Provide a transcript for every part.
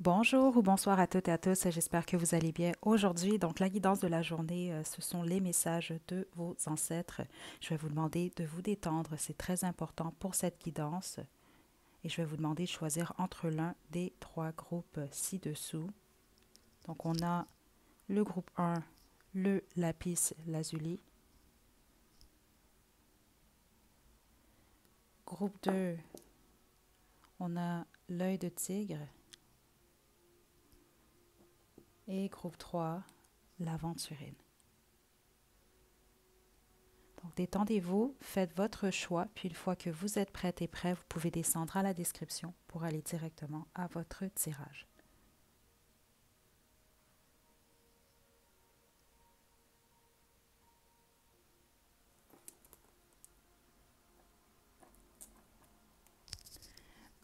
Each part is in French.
Bonjour ou bonsoir à toutes et à tous, j'espère que vous allez bien aujourd'hui. Donc la guidance de la journée, ce sont les messages de vos ancêtres. Je vais vous demander de vous détendre, c'est très important pour cette guidance. Et je vais vous demander de choisir entre l'un des trois groupes ci-dessous. Donc on a le groupe 1, le lapis lazuli. Groupe 2, on a l'œil de tigre. Et groupe 3, l'aventurine. Donc, détendez-vous, faites votre choix, puis une fois que vous êtes prête et prêt, vous pouvez descendre à la description pour aller directement à votre tirage.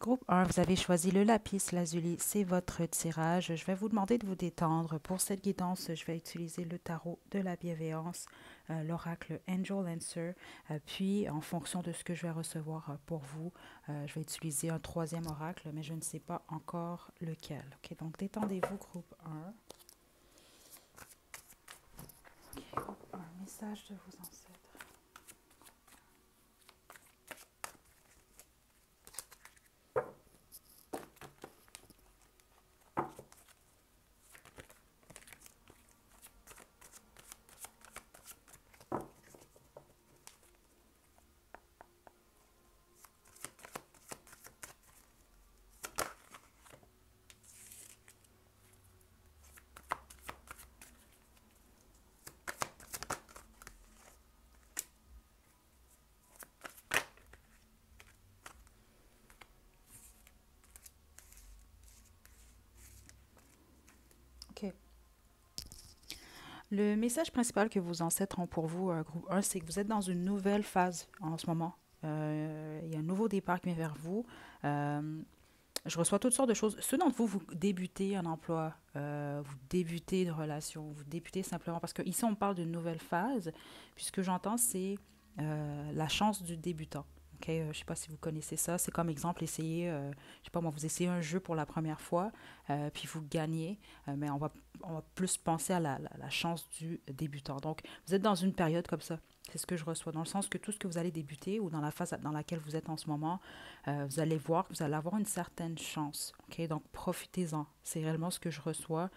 Groupe 1, vous avez choisi le lapis lazuli, c'est votre tirage. Je vais vous demander de vous détendre. Pour cette guidance, je vais utiliser le tarot de la bienveillance, l'oracle Angel Answer, puis en fonction de ce que je vais recevoir pour vous, je vais utiliser un troisième oracle, mais je ne sais pas encore lequel. Ok, donc détendez-vous, groupe 1. Groupe 1, message de vos ancêtres. Ok. Le message principal que vos ancêtres ont pour vous, groupe 1, c'est que vous êtes dans une nouvelle phase en ce moment. Il y a un nouveau départ qui vient vers vous. Euh, je reçois toutes sortes de choses. Ceux d'entre vous, vous débutez un emploi, vous débutez une relation, vous débutez simplement parce que ici on parle d'une nouvelle phase. Puis ce que j'entends, c'est la chance du débutant. Ok, je ne sais pas si vous connaissez ça. C'est comme exemple, essayez, je sais pas moi, vous essayez un jeu pour la première fois, puis vous gagnez, mais on va plus penser à la chance du débutant. Donc, vous êtes dans une période comme ça. C'est ce que je reçois, dans le sens que tout ce que vous allez débuter ou dans la phase dans laquelle vous êtes en ce moment, vous allez voir que vous allez avoir une certaine chance. Ok, donc profitez-en. C'est réellement ce que je reçois.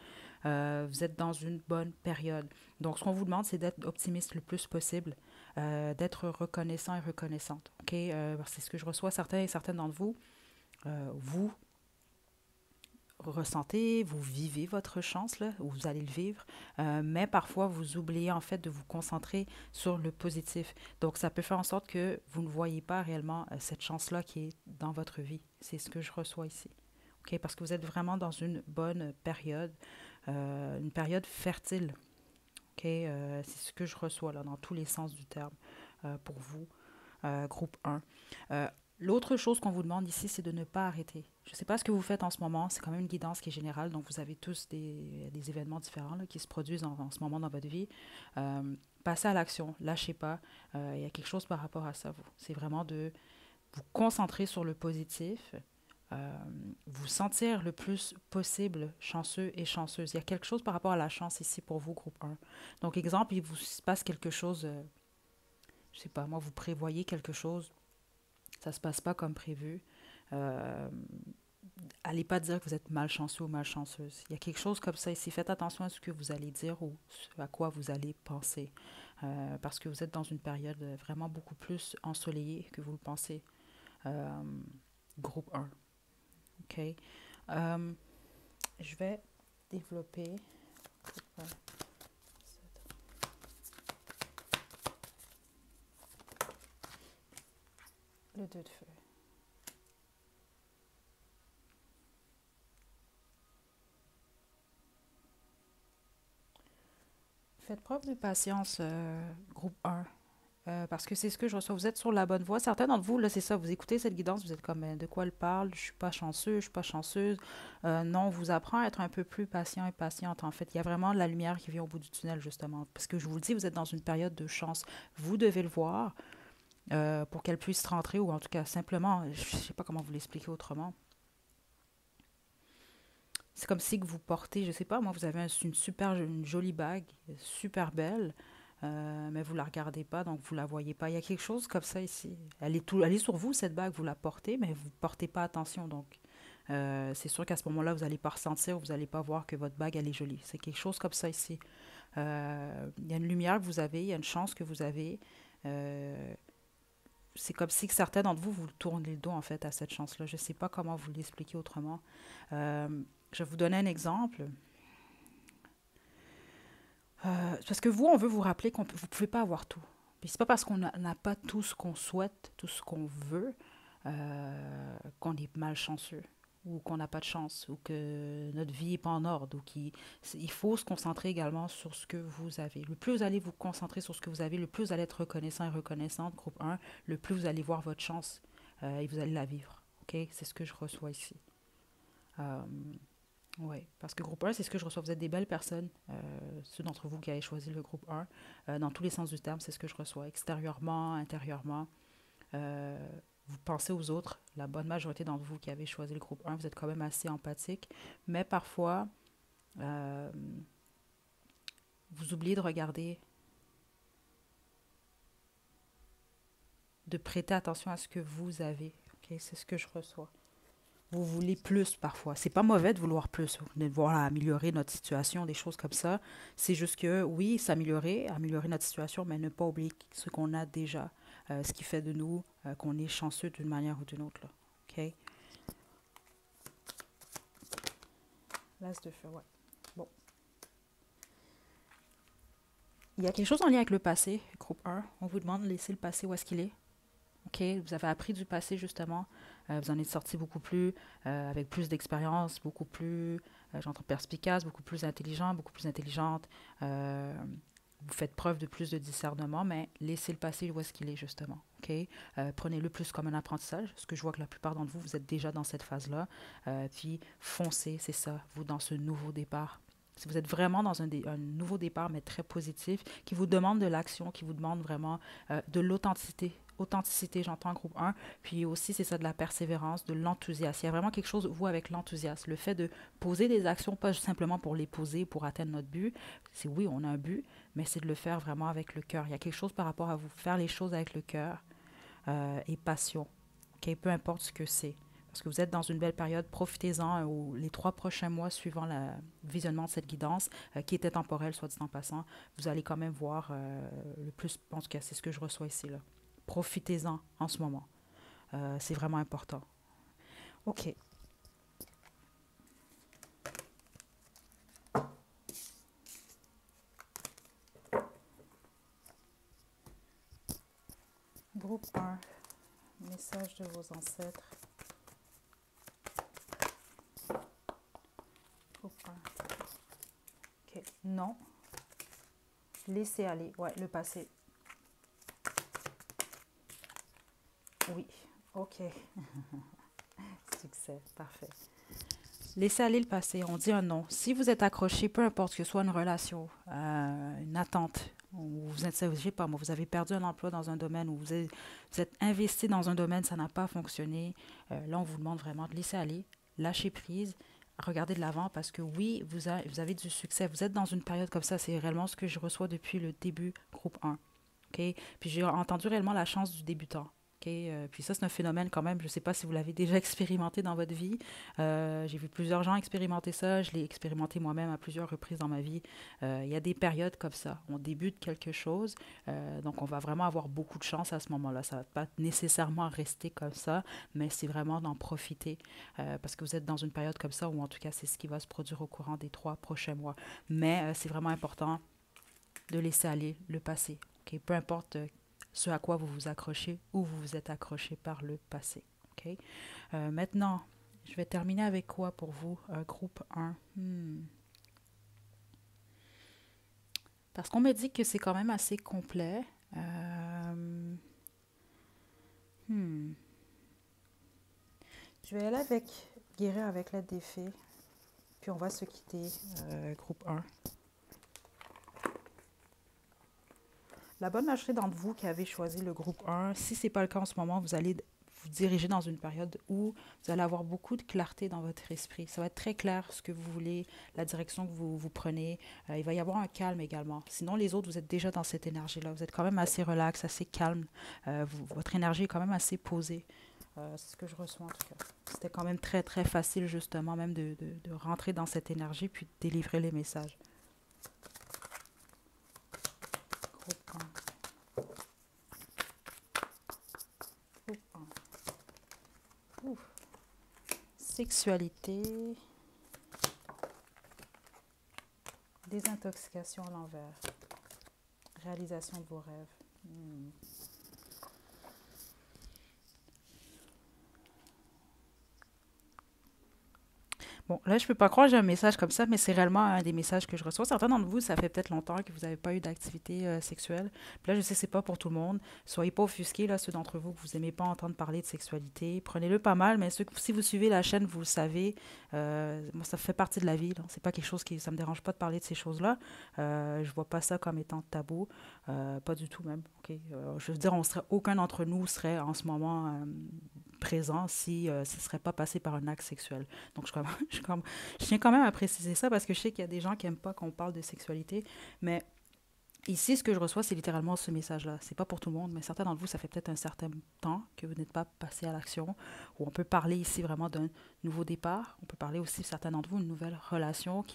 Vous êtes dans une bonne période. Donc, ce qu'on vous demande, c'est d'être optimiste le plus possible, d'être reconnaissant et reconnaissante. Ok, c'est ce que je reçois. Certains et certaines d'entre vous, vous ressentez, vous vivez votre chance, là, ou vous allez le vivre, mais parfois vous oubliez en fait de vous concentrer sur le positif. Donc ça peut faire en sorte que vous ne voyez pas réellement cette chance-là qui est dans votre vie. C'est ce que je reçois ici. OK? Parce que vous êtes vraiment dans une bonne période, une période fertile. OK? C'est ce que je reçois là, dans tous les sens du terme pour vous, groupe 1. Euh, L'autre chose qu'on vous demande ici, c'est de ne pas arrêter. Je ne sais pas ce que vous faites en ce moment, c'est quand même une guidance qui est générale, donc vous avez tous des événements différents là, qui se produisent en ce moment dans votre vie. Euh, Passez à l'action, lâchez pas. Il y a quelque chose par rapport à ça, vous. C'est vraiment de vous concentrer sur le positif, euh, vous sentir le plus possible chanceux et chanceuse. Il y a quelque chose par rapport à la chance ici pour vous, groupe 1. Donc, exemple, il vous se passe quelque chose, je sais pas, moi, vous prévoyez quelque chose, ça se passe pas comme prévu. Euh, Allez pas dire que vous êtes malchanceux ou malchanceuse. Il y a quelque chose comme ça ici. Faites attention à ce que vous allez dire ou à quoi vous allez penser. Parce que vous êtes dans une période vraiment beaucoup plus ensoleillée que vous le pensez. Euh, Groupe 1. OK. Euh, je vais développer le 2 de feu. Faites preuve de patience, groupe 1. Parce que c'est ce que je reçois. Vous êtes sur la bonne voie. Certains d'entre vous, là, c'est ça. Vous écoutez cette guidance, vous êtes comme de quoi elle parle. Je suis pas chanceux, je suis pas chanceuse. Non, on vous apprend à être un peu plus patient et patiente. En fait, il y a vraiment de la lumière qui vient au bout du tunnel, justement. Parce que je vous le dis, vous êtes dans une période de chance. Vous devez le voir pour qu'elle puisse rentrer, ou en tout cas, simplement, je sais pas comment vous l'expliquer autrement. C'est comme si que vous portez, je sais pas, moi, vous avez une super, une jolie bague, super belle, mais vous la regardez pas, donc vous la voyez pas. Il y a quelque chose comme ça ici. Elle est sur vous, cette bague, vous la portez, mais vous portez pas attention, donc c'est sûr qu'à ce moment-là, vous n'allez pas ressentir, vous n'allez pas voir que votre bague, elle est jolie. C'est quelque chose comme ça ici. Il y a une lumière que vous avez, il y a une chance que vous avez. Euh, c'est comme si que certains d'entre vous, vous tournez le dos en fait à cette chance-là. Je ne sais pas comment vous l'expliquer autrement. Euh, je vais vous donner un exemple. Parce que vous, on veut vous rappeler vous ne pouvez pas avoir tout. Puis c'est pas parce qu'on n'a pas tout ce qu'on souhaite, tout ce qu'on veut, qu'on est malchanceux ou qu'on n'a pas de chance ou que notre vie n'est pas en ordre. Il faut se concentrer également sur ce que vous avez. Le plus vous allez vous concentrer sur ce que vous avez, le plus vous allez être reconnaissant et reconnaissante, groupe un, le plus vous allez voir votre chance et vous allez la vivre. OK? C'est ce que je reçois ici. Euh, oui, parce que groupe un, c'est ce que je reçois. Vous êtes des belles personnes, ceux d'entre vous qui avez choisi le groupe un, dans tous les sens du terme, c'est ce que je reçois, extérieurement, intérieurement. Euh, vous pensez aux autres, la bonne majorité d'entre vous qui avez choisi le groupe un, vous êtes quand même assez empathique, mais parfois, euh, vous oubliez de regarder, de prêter attention à ce que vous avez. Ok, c'est ce que je reçois. Vous voulez plus parfois. C'est pas mauvais de vouloir plus, de vouloir améliorer notre situation, des choses comme ça. C'est juste que oui, s'améliorer, améliorer notre situation, mais ne pas oublier ce qu'on a déjà, ce qui fait de nous qu'on est chanceux d'une manière ou d'une autre. Là. OK? L'as de feu, ouais. Bon. Il y a quelque chose en lien avec le passé, groupe un. On vous demande de laisser le passé où est-ce qu'il est. OK? Vous avez appris du passé, justement. Vous en êtes sorti beaucoup plus, avec plus d'expérience, beaucoup plus, j'entends perspicace, beaucoup plus intelligent, beaucoup plus intelligente. Vous faites preuve de plus de discernement, mais laissez le passé où est-ce qu'il est, justement. OK? Prenez-le plus comme un apprentissage, parce que je vois que la plupart d'entre vous, vous êtes déjà dans cette phase-là. Puis foncez, c'est ça, vous, dans ce nouveau départ. Si vous êtes vraiment dans un nouveau départ, mais très positif, qui vous demande de l'action, qui vous demande vraiment de l'authenticité. Authenticité, j'entends groupe un. Puis aussi, c'est ça, de la persévérance, de l'enthousiasme. Il y a vraiment quelque chose, vous, avec l'enthousiasme. Le fait de poser des actions, pas simplement pour les poser, pour atteindre notre but. C'est oui, on a un but, mais c'est de le faire vraiment avec le cœur. Il y a quelque chose par rapport à vous faire les choses avec le cœur et passion. Okay? Peu importe ce que c'est. Parce que vous êtes dans une belle période, profitez-en les 3 prochains mois suivant le visionnement de cette guidance, qui était temporelle, soit dit en passant. Vous allez quand même voir le plus, en tout cas, c'est ce que je reçois ici. Là. Profitez-en en ce moment. C'est vraiment important. OK. Groupe un. Message de vos ancêtres. Groupe un. OK. Non. Laissez aller. Ouais, le passé. Oui. OK. Succès. Parfait. Laissez aller le passé. On dit un non. Si vous êtes accroché, peu importe que ce soit une relation, une attente, ou vous êtes, je sais pas, moi, vous avez perdu un emploi dans un domaine, ou vous êtes investi dans un domaine, ça n'a pas fonctionné, là, on vous demande vraiment de laisser aller, lâcher prise, regarder de l'avant, parce que oui, vous avez du succès. Vous êtes dans une période comme ça. C'est réellement ce que je reçois depuis le début, groupe un. OK? Puis j'ai entendu réellement la chance du débutant. Okay? Puis ça, c'est un phénomène quand même. Je ne sais pas si vous l'avez déjà expérimenté dans votre vie. J'ai vu plusieurs gens expérimenter ça. Je l'ai expérimenté moi-même à plusieurs reprises dans ma vie. Il y a des périodes comme ça. On débute quelque chose. Donc, on va vraiment avoir beaucoup de chance à ce moment-là. Ça ne va pas nécessairement rester comme ça, mais c'est vraiment d'en profiter parce que vous êtes dans une période comme ça, ou en tout cas, c'est ce qui va se produire au courant des 3 prochains mois. Mais c'est vraiment important de laisser aller le passé. Okay? Peu importe ce à quoi vous vous accrochez ou vous vous êtes accroché par le passé. Okay? Maintenant, je vais terminer avec quoi pour vous, groupe un? Parce qu'on me dit que c'est quand même assez complet. Hmm. Je vais aller avec guérir avec l'aide des fées. Puis on va se quitter, groupe un. La bonne majorité d'entre vous qui avez choisi le groupe un, si ce n'est pas le cas en ce moment, vous allez vous diriger dans une période où vous allez avoir beaucoup de clarté dans votre esprit. Ça va être très clair ce que vous voulez, la direction que vous prenez. Il va y avoir un calme également. Sinon, les autres, vous êtes déjà dans cette énergie-là. Vous êtes quand même assez relax, assez calme. Votre énergie est quand même assez posée. C'est ce que je reçois en tout cas. C'était quand même très, très facile justement même de rentrer dans cette énergie puis de délivrer les messages. Groupe 1. Groupe 1. Ouf. Sexualité. Désintoxication à l'envers. Réalisation de vos rêves. Bon, là, je peux pas croire que j'ai un message comme ça, mais c'est réellement un des messages que je reçois. Certains d'entre vous, ça fait peut-être longtemps que vous n'avez pas eu d'activité sexuelle. Puis là, je sais que c'est pas pour tout le monde. Soyez pas offusqués, là, ceux d'entre vous que vous aimez pas entendre parler de sexualité. Prenez-le pas mal, mais si vous suivez la chaîne, vous le savez. Moi, ça fait partie de la vie. Là. C'est pas quelque chose qui, ça me dérange pas de parler de ces choses-là. Je vois pas ça comme étant tabou, pas du tout même. Ok. Je veux dire, aucun d'entre nous serait en ce moment présent si ce ne serait pas passé par un acte sexuel. Donc, je tiens quand même à préciser ça parce que je sais qu'il y a des gens qui n'aiment pas qu'on parle de sexualité, mais ici, ce que je reçois, c'est littéralement ce message-là. C'est pas pour tout le monde, mais certains d'entre vous, ça fait peut-être un certain temps que vous n'êtes pas passé à l'action, où on peut parler ici vraiment d'un nouveau départ. On peut parler aussi, certains d'entre vous, d'une nouvelle relation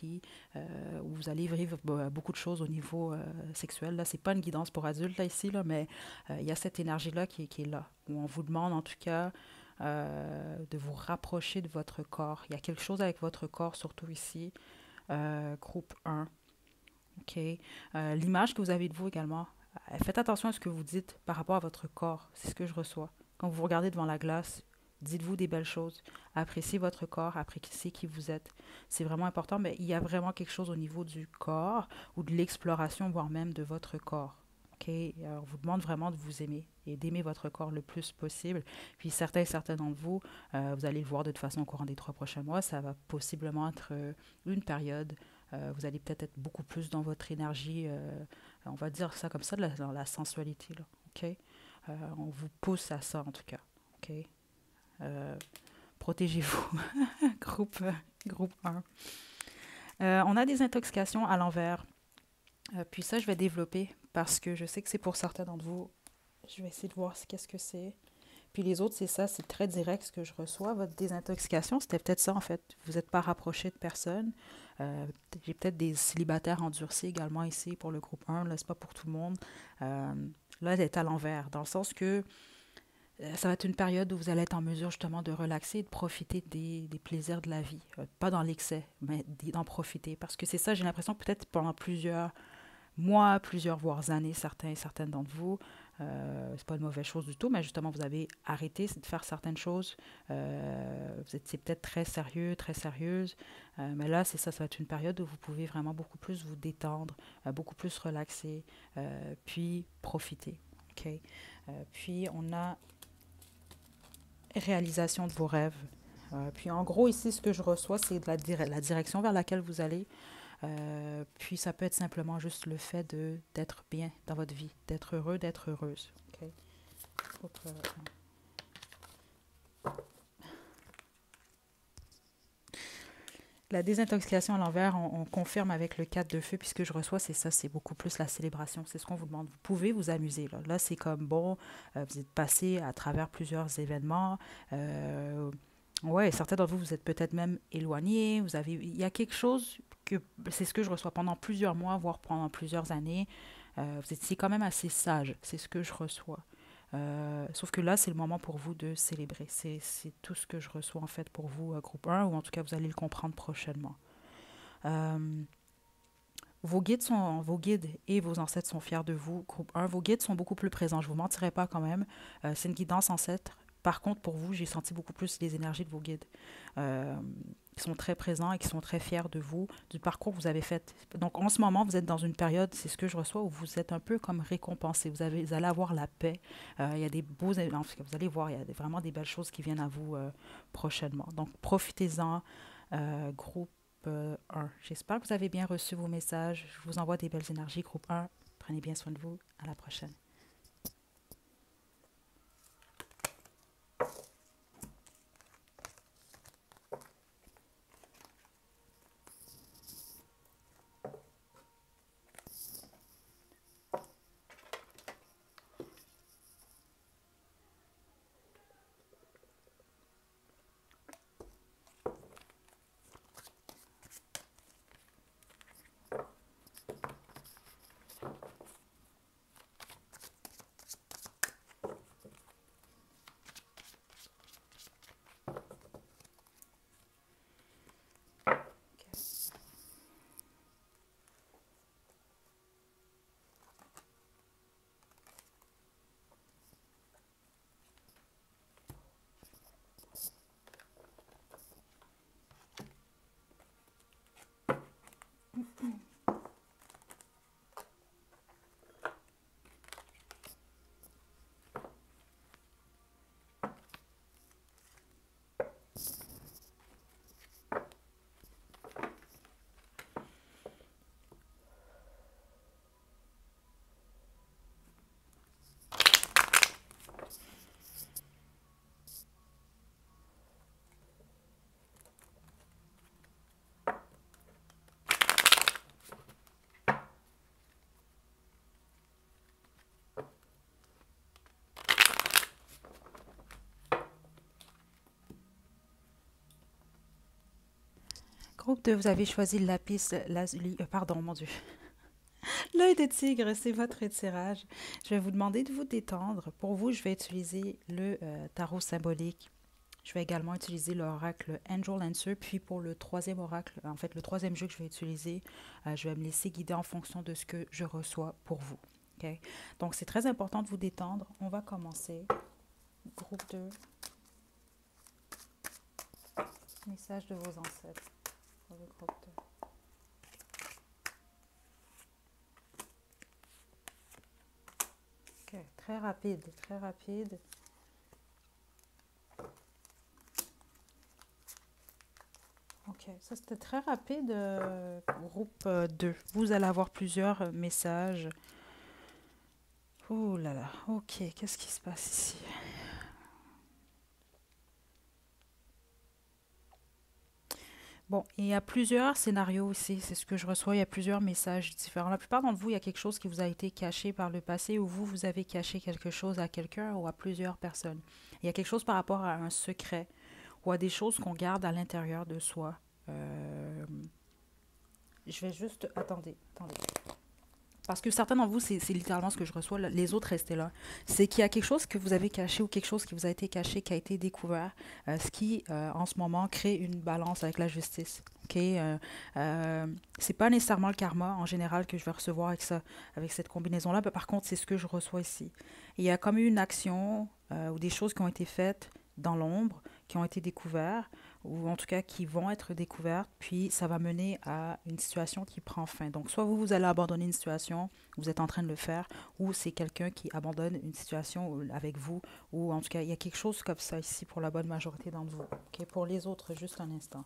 où vous allez vivre beaucoup de choses au niveau sexuel. Là, c'est pas une guidance pour adultes, là, ici, là, mais il y a cette énergie-là qui est là, où on vous demande, en tout cas, de vous rapprocher de votre corps. Il y a quelque chose avec votre corps, surtout ici, groupe 1. OK. L'image que vous avez de vous également, faites attention à ce que vous dites par rapport à votre corps. C'est ce que je reçois. Quand vous vous regardez devant la glace, dites-vous des belles choses. Appréciez votre corps, appréciez qui vous êtes. C'est vraiment important, mais il y a vraiment quelque chose au niveau du corps ou de l'exploration, voire même de votre corps. OK? On vous demande vraiment de vous aimer et d'aimer votre corps le plus possible. Puis certains et certaines d'entre vous, vous allez le voir de toute façon au courant des 3 prochains mois, ça va possiblement être une période vous allez peut-être être beaucoup plus dans votre énergie, on va dire ça comme ça, dans la sensualité. Là, OK? On vous pousse à ça, en tout cas. OK? Euh, Protégez-vous. groupe, groupe 1. On a des intoxications à l'envers. Puis ça, je vais développer parce que je sais que c'est pour certains d'entre vous. Je vais essayer de voir qu'est-ce que c'est. Puis les autres, c'est ça, c'est très direct ce que je reçois. Votre désintoxication, c'était peut-être ça en fait. Vous n'êtes pas rapproché de personne. J'ai peut-être des célibataires endurcis également ici pour le groupe 1. Là, c'est pas pour tout le monde. Là, elle est à l'envers, dans le sens que ça va être une période où vous allez être en mesure justement de relaxer et de profiter des plaisirs de la vie. Pas dans l'excès, mais d'en profiter. Parce que c'est ça, j'ai l'impression que peut-être pendant plusieurs mois, plusieurs voire années, certains et certaines d'entre vous, c'est pas une mauvaise chose du tout, mais justement, vous avez arrêté de faire certaines choses. Vous étiez peut-être très sérieux, très sérieuse, mais là, c'est ça, ça va être une période où vous pouvez vraiment beaucoup plus vous détendre, beaucoup plus relaxer, puis profiter. OK? Puis, on a réalisation de vos rêves. Puis, en gros, ici, ce que je reçois, c'est de la direction vers laquelle vous allez. Puis ça peut être simplement juste le fait d'être bien dans votre vie, d'être heureux, d'être heureuse. Okay? La désintoxication à l'envers, on confirme avec le 4 de feu, puisque je reçois, c'est ça, c'est beaucoup plus la célébration. C'est ce qu'on vous demande. Vous pouvez vous amuser. Là c'est comme, bon, vous êtes passé à travers plusieurs événements. Ouais, certains d'entre vous, vous êtes peut-être même éloignés. Il y a quelque chose que, c'est ce que je reçois pendant plusieurs mois, voire pendant plusieurs années. Vous étiez quand même assez sage. C'est ce que je reçois. Sauf que là, c'est le moment pour vous de célébrer. C'est tout ce que je reçois en fait pour vous, groupe 1, ou en tout cas, vous allez le comprendre prochainement. Euh, vos guides et vos ancêtres sont fiers de vous. Groupe 1, vos guides sont beaucoup plus présents. Je ne vous mentirai pas quand même. C'est une guidance ancêtre. Par contre, pour vous, j'ai senti beaucoup plus les énergies de vos guides. Euh, qui sont très présents et qui sont très fiers de vous, du parcours que vous avez fait. Donc, en ce moment, vous êtes dans une période, c'est ce que je reçois, où vous êtes un peu comme récompensé. Vous allez avoir la paix. Il y a des beaux... En tout cas, vous allez voir, il y a vraiment des belles choses qui viennent à vous prochainement. Donc, profitez-en. Groupe 1. J'espère que vous avez bien reçu vos messages. Je vous envoie des belles énergies. Groupe 1, prenez bien soin de vous. À la prochaine. Groupe 2, vous avez choisi le lapis lazuli. Pardon, mon Dieu. L'œil de tigre, c'est votre étirage. Je vais vous demander de vous détendre. Pour vous, je vais utiliser le tarot symbolique. Je vais également utiliser l'oracle Angel Answer. Puis pour le troisième oracle, en fait, le troisième jeu que je vais utiliser, je vais me laisser guider en fonction de ce que je reçois pour vous. OK? Donc, c'est très important de vous détendre. On va commencer. Groupe 2. Message de vos ancêtres pour le groupe 2. Ok, très rapide, très rapide. Ok, ça c'était très rapide, groupe 2. Vous allez avoir plusieurs messages. Oh là là, ok, qu'est-ce qui se passe ici? Bon, il y a plusieurs scénarios ici, c'est ce que je reçois, il y a plusieurs messages différents. La plupart d'entre vous, il y a quelque chose qui vous a été caché par le passé ou vous avez caché quelque chose à quelqu'un ou à plusieurs personnes. Il y a quelque chose par rapport à un secret ou à des choses qu'on garde à l'intérieur de soi. Euh, je vais juste... attendez. Parce que certains d'entre vous, c'est littéralement ce que je reçois, les autres restaient là. C'est qu'il y a quelque chose que vous avez caché ou quelque chose qui vous a été caché, qui a été découvert, ce qui, en ce moment, crée une balance avec la justice. OK? C'est pas nécessairement le karma, en général, que je vais recevoir avec ça, avec cette combinaison-là. Mais par contre, c'est ce que je reçois ici. Il y a comme eu une action ou des choses qui ont été faites dans l'ombre, qui ont été découvertes, ou en tout cas qui vont être découvertes, puis ça va mener à une situation qui prend fin. Donc, soit vous, vous allez abandonner une situation, vous êtes en train de le faire, ou c'est quelqu'un qui abandonne une situation avec vous, ou en tout cas, il y a quelque chose comme ça ici pour la bonne majorité d'entre vous. Ok, pour les autres, juste un instant.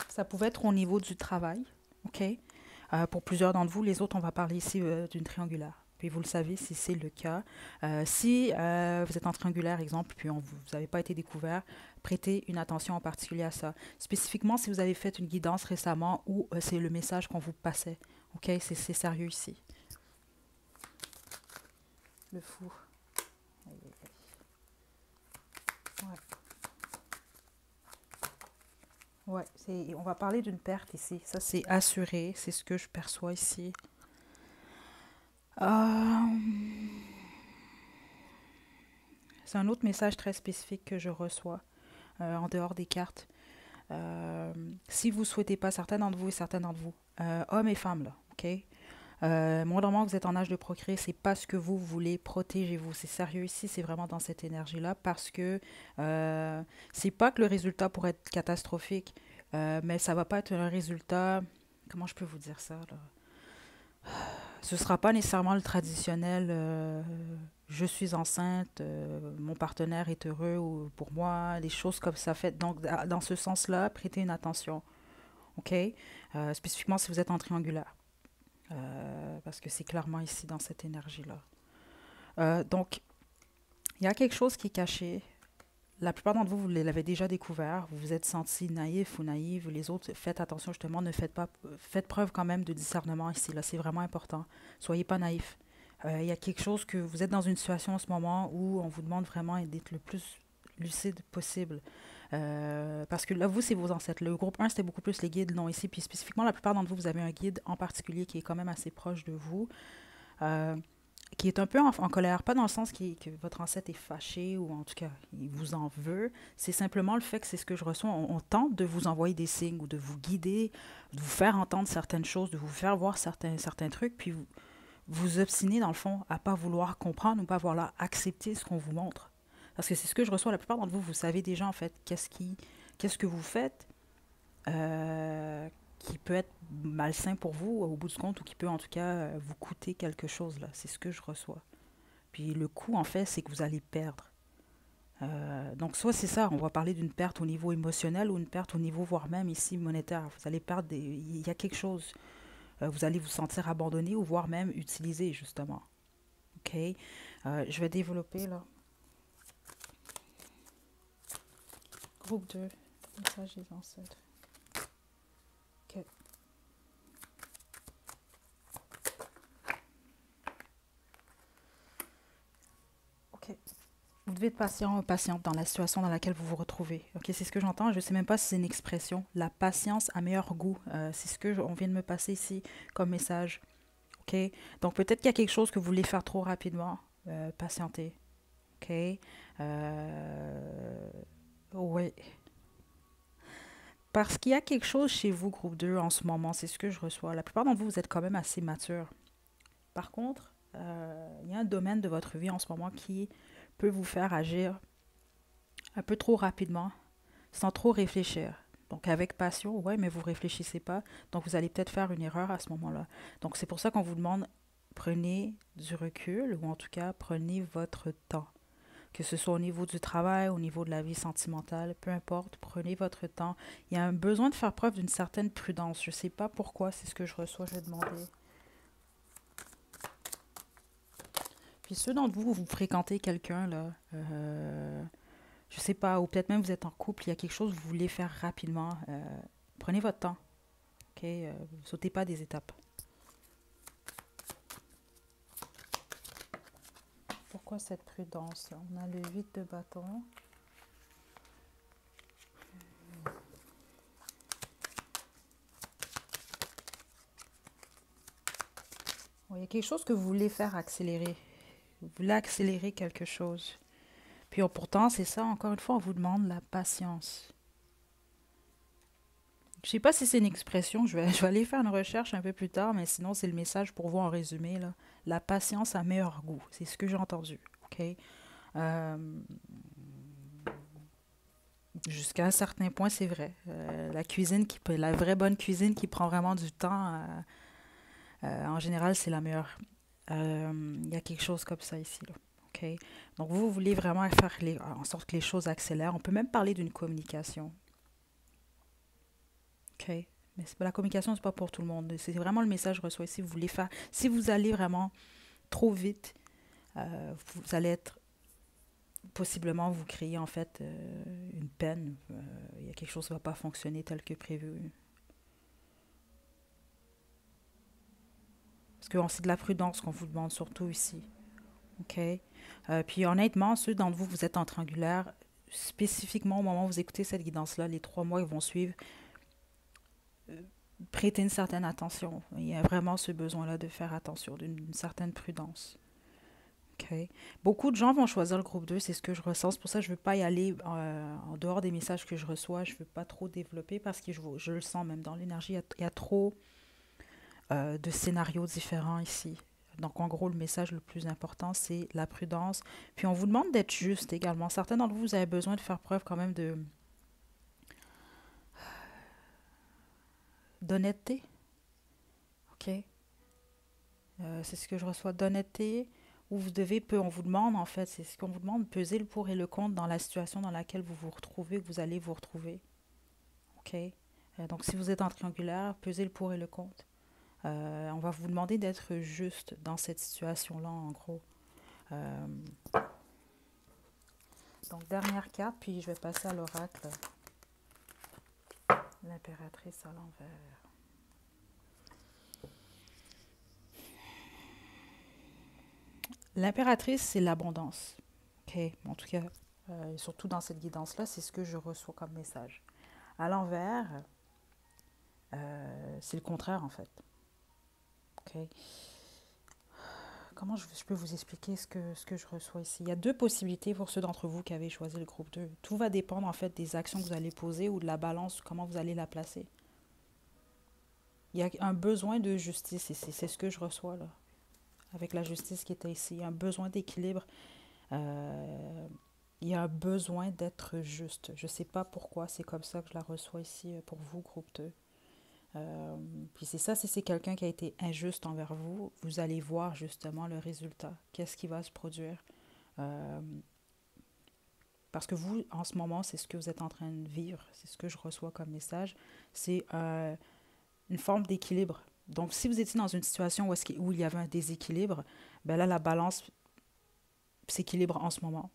Ça pouvait être au niveau du travail, ok? Pour plusieurs d'entre vous, les autres, on va parler ici d'une triangulaire. Puis vous le savez si c'est le cas. Si vous êtes en triangulaire, exemple, puis vous n'avez pas été découvert, prêtez une attention en particulier à ça. Spécifiquement, si vous avez fait une guidance récemment ou c'est le message qu'on vous passait. OK? C'est sérieux ici. Le fou. Aïe, aïe, aïe. Ouais, on va parler d'une perte ici. Ça, c'est assuré. C'est ce que je perçois ici. Euh, c'est un autre message très spécifique que je reçois en dehors des cartes. Euh, si vous ne souhaitez pas, certains d'entre vous et certains d'entre vous, hommes et femmes, là, OK? Moindrement que vous êtes en âge de procréer, c'est parce que vous voulez protéger vous. C'est sérieux ici, c'est vraiment dans cette énergie-là parce que c'est pas que le résultat pourrait être catastrophique, mais ça va pas être un résultat. Comment je peux vous dire ça, là? Ce sera pas nécessairement le traditionnel je suis enceinte, mon partenaire est heureux ou pour moi, des choses comme ça fait. Donc, dans ce sens-là, prêtez une attention. OK? Spécifiquement si vous êtes en triangulaire. Parce que c'est clairement ici dans cette énergie-là. Donc, il y a quelque chose qui est caché. La plupart d'entre vous, vous l'avez déjà découvert. Vous vous êtes senti naïf ou naïve. Les autres, faites attention justement. Ne faites pas, faites preuve quand même de discernement ici. Là, c'est vraiment important. Soyez pas naïf. Il y a quelque chose que vous êtes dans une situation en ce moment où on vous demande vraiment d'être le plus lucide possible. Parce que là, vous, c'est vos ancêtres. Le groupe 1, c'était beaucoup plus les guides, non ici. Puis spécifiquement, la plupart d'entre vous, vous avez un guide en particulier qui est quand même assez proche de vous, euh, qui est un peu en colère. Pas dans le sens que votre ancêtre est fâché ou en tout cas, il vous en veut. C'est simplement le fait que c'est ce que je reçois. On tente de vous envoyer des signes ou de vous guider, de vous faire entendre certaines choses, de vous faire voir certains trucs, puis vous obstinez dans le fond à pas vouloir comprendre ou pas vouloir accepter ce qu'on vous montre. Parce que c'est ce que je reçois. La plupart d'entre vous, vous savez déjà en fait qu'est-ce que vous faites qui peut être malsain pour vous au bout du compte ou qui peut en tout cas vous coûter quelque chose là. C'est ce que je reçois. Puis le coût en fait, c'est que vous allez perdre. Donc soit c'est ça, on va parler d'une perte au niveau émotionnel ou une perte au niveau voire même ici monétaire. Vous allez perdre il y a quelque chose. Vous allez vous sentir abandonné ou voire même utilisé justement. OK? Je vais développer là. Groupe 2. Message des ancêtres. OK. OK. Vous devez être patient, patiente dans la situation dans laquelle vous vous retrouvez. OK, c'est ce que j'entends. Je ne sais même pas si c'est une expression. La patience a meilleur goût. C'est ce que on vient de me passer ici comme message. OK? Donc peut-être qu'il y a quelque chose que vous voulez faire trop rapidement. Patientez. OK? Oui. Parce qu'il y a quelque chose chez vous, groupe 2 en ce moment. C'est ce que je reçois. La plupart d'entre vous, vous êtes quand même assez mature. Par contre, il y a un domaine de votre vie en ce moment qui peut vous faire agir un peu trop rapidement, sans trop réfléchir. Donc avec passion, ouais, mais vous réfléchissez pas. Donc vous allez peut-être faire une erreur à ce moment-là. Donc c'est pour ça qu'on vous demande, prenez du recul, ou en tout cas, prenez votre temps. Que ce soit au niveau du travail, au niveau de la vie sentimentale, peu importe, prenez votre temps. Il y a un besoin de faire preuve d'une certaine prudence. Je ne sais pas pourquoi, c'est ce que je reçois, je vais demander. Puis ceux d'entre vous, vous fréquentez quelqu'un, là, je sais pas, ou peut-être même vous êtes en couple, il y a quelque chose que vous voulez faire rapidement. Prenez votre temps, ok? Sautez pas des étapes. Pourquoi cette prudence? On a le 8 de bâton. Bon, il y a quelque chose que vous voulez faire accélérer. Vous voulez accélérer quelque chose. Puis pourtant, c'est ça, encore une fois, on vous demande la patience. Je sais pas si c'est une expression, je vais aller faire une recherche un peu plus tard, mais sinon, c'est le message pour vous en résumé, là. La patience a meilleur goût. C'est ce que j'ai entendu, ok? Euh, Jusqu'à un certain point, c'est vrai. La cuisine, la vraie bonne cuisine qui prend vraiment du temps, en général, c'est la meilleure. Il y a quelque chose comme ça ici, là. OK? Donc, vous voulez vraiment faire en sorte que les choses accélèrent. On peut même parler d'une communication. OK? Mais la communication, c'est pas pour tout le monde. C'est vraiment le message que je reçois ici. Vous voulez faire. Si vous allez vraiment trop vite, vous allez être possiblement vous créer en fait une peine. Il y a quelque chose qui ne va pas fonctionner tel que prévu. Parce que c'est de la prudence qu'on vous demande surtout ici. OK? Puis honnêtement, ceux d'entre vous, vous êtes en triangulaire, spécifiquement au moment où vous écoutez cette guidance-là, les 3 mois qui vont suivre, prêtez une certaine attention. Il y a vraiment ce besoin-là de faire attention, d'une certaine prudence. OK? Beaucoup de gens vont choisir le groupe 2, c'est ce que je ressens. C'est pour ça que je ne veux pas y aller en dehors des messages que je reçois. Je ne veux pas trop développer parce que je le sens même dans l'énergie. Il y a trop de scénarios différents ici. Donc, en gros, le message le plus important, c'est la prudence. Puis, on vous demande d'être juste également. Certains d'entre vous, vous avez besoin de faire preuve quand même d'honnêteté. OK? C'est ce que je reçois, d'honnêteté. Où vous devez, on vous demande, en fait, c'est ce qu'on vous demande, peser le pour et le contre dans la situation dans laquelle vous vous retrouvez, que vous allez vous retrouver. OK? Donc, si vous êtes en triangulaire, pesez le pour et le contre. On va vous demander d'être juste dans cette situation-là, en gros. Euh, donc, dernière carte, puis je vais passer à l'oracle. L'impératrice à l'envers. L'impératrice, c'est l'abondance. OK? En tout cas, surtout dans cette guidance-là, c'est ce que je reçois comme message. À l'envers, c'est le contraire, en fait. OK? Comment je peux vous expliquer ce que je reçois ici? Il y a 2 possibilités pour ceux d'entre vous qui avez choisi le groupe 2. Tout va dépendre, en fait, des actions que vous allez poser ou de la balance, comment vous allez la placer. Il y a un besoin de justice ici. C'est ce que je reçois, là. Avec la justice qui était ici. Un besoin d'équilibre. Il y a un besoin d'être juste. Je ne sais pas pourquoi c'est comme ça que je la reçois ici pour vous, groupe 2. Puis c'est ça, si c'est quelqu'un qui a été injuste envers vous, vous allez voir justement le résultat. Qu'est-ce qui va se produire? Euh, Parce que vous, en ce moment, c'est ce que vous êtes en train de vivre. C'est ce que je reçois comme message. C'est une forme d'équilibre. Donc, si vous étiez dans une situation où il y avait un déséquilibre, ben là, la balance s'équilibre en ce moment.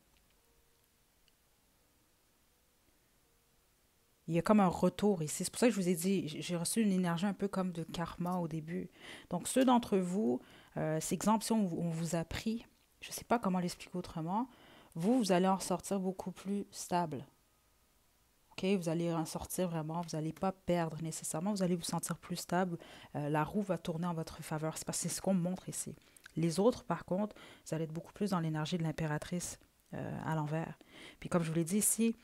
Il y a comme un retour ici. C'est pour ça que je vous ai dit, j'ai reçu une énergie un peu comme de karma au début. Donc, ceux d'entre vous, c'est exemple, si on vous a pris, je ne sais pas comment l'expliquer autrement, vous allez en sortir beaucoup plus stable. OK? Vous allez en sortir vraiment, vous n'allez pas perdre nécessairement, vous allez vous sentir plus stable. La roue va tourner en votre faveur. C'est parce que c'est ce qu'on me montre ici. Les autres, par contre, vous allez être beaucoup plus dans l'énergie de l'impératrice à l'envers. Puis comme je vous l'ai dit ici,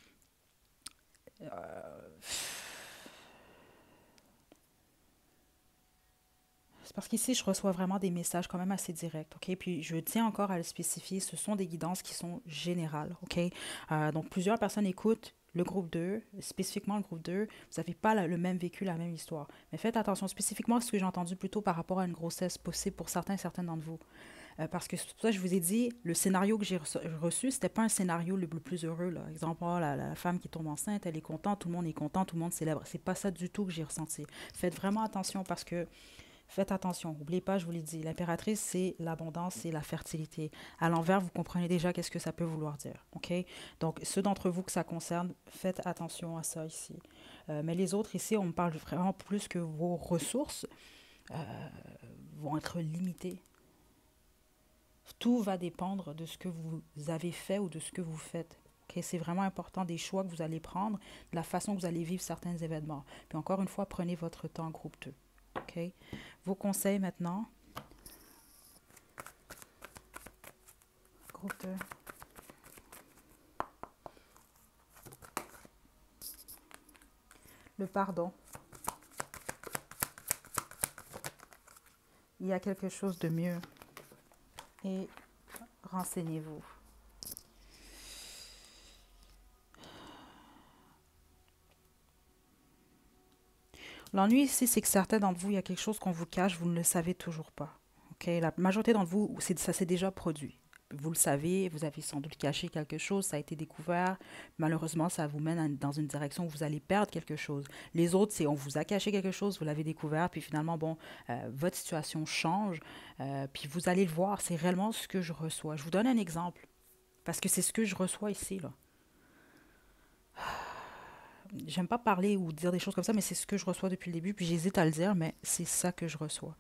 c'est parce qu'ici, je reçois vraiment des messages quand même assez directs, OK? Puis je tiens encore à le spécifier, ce sont des guidances qui sont générales, OK? Donc plusieurs personnes écoutent le groupe 2, spécifiquement le groupe 2, vous n'avez pas le même vécu, la même histoire. Mais faites attention spécifiquement à ce que j'ai entendu plus tôt par rapport à une grossesse possible pour certains et certaines d'entre vous. Parce que c'est pour ça que je vous ai dit, le scénario que j'ai reçu, c'était pas un scénario le plus heureux. Là. Exemple, oh, la femme qui tombe enceinte, elle est contente, tout le monde est content, tout le monde célèbre. C'est pas ça du tout que j'ai ressenti. Faites vraiment attention parce que faites attention, n'oubliez pas, je vous l'ai dit, l'impératrice, c'est l'abondance, c'est la fertilité. À l'envers, vous comprenez déjà qu'est-ce que ça peut vouloir dire, OK? Donc, ceux d'entre vous que ça concerne, faites attention à ça ici. Mais les autres ici, on me parle vraiment plus que vos ressources vont être limitées. Tout va dépendre de ce que vous avez fait ou de ce que vous faites. Okay? C'est vraiment important des choix que vous allez prendre, de la façon que vous allez vivre certains événements. Puis encore une fois, prenez votre temps, groupe 2. Okay? Vos conseils maintenant. Groupe 2. Le pardon. Il y a quelque chose de mieux. Et renseignez-vous. L'ennui ici, c'est que certains d'entre vous, il y a quelque chose qu'on vous cache, vous ne le savez toujours pas. Okay? La majorité d'entre vous, ça s'est déjà produit. Vous le savez, vous avez sans doute caché quelque chose, ça a été découvert. Malheureusement, ça vous mène dans une direction où vous allez perdre quelque chose. Les autres, c'est on vous a caché quelque chose, vous l'avez découvert, puis finalement, bon, votre situation change, puis vous allez le voir, c'est réellement ce que je reçois. Je vous donne un exemple, parce que c'est ce que je reçois ici, là. J'aime pas parler ou dire des choses comme ça, mais c'est ce que je reçois depuis le début, puis j'hésite à le dire, mais c'est ça que je reçois.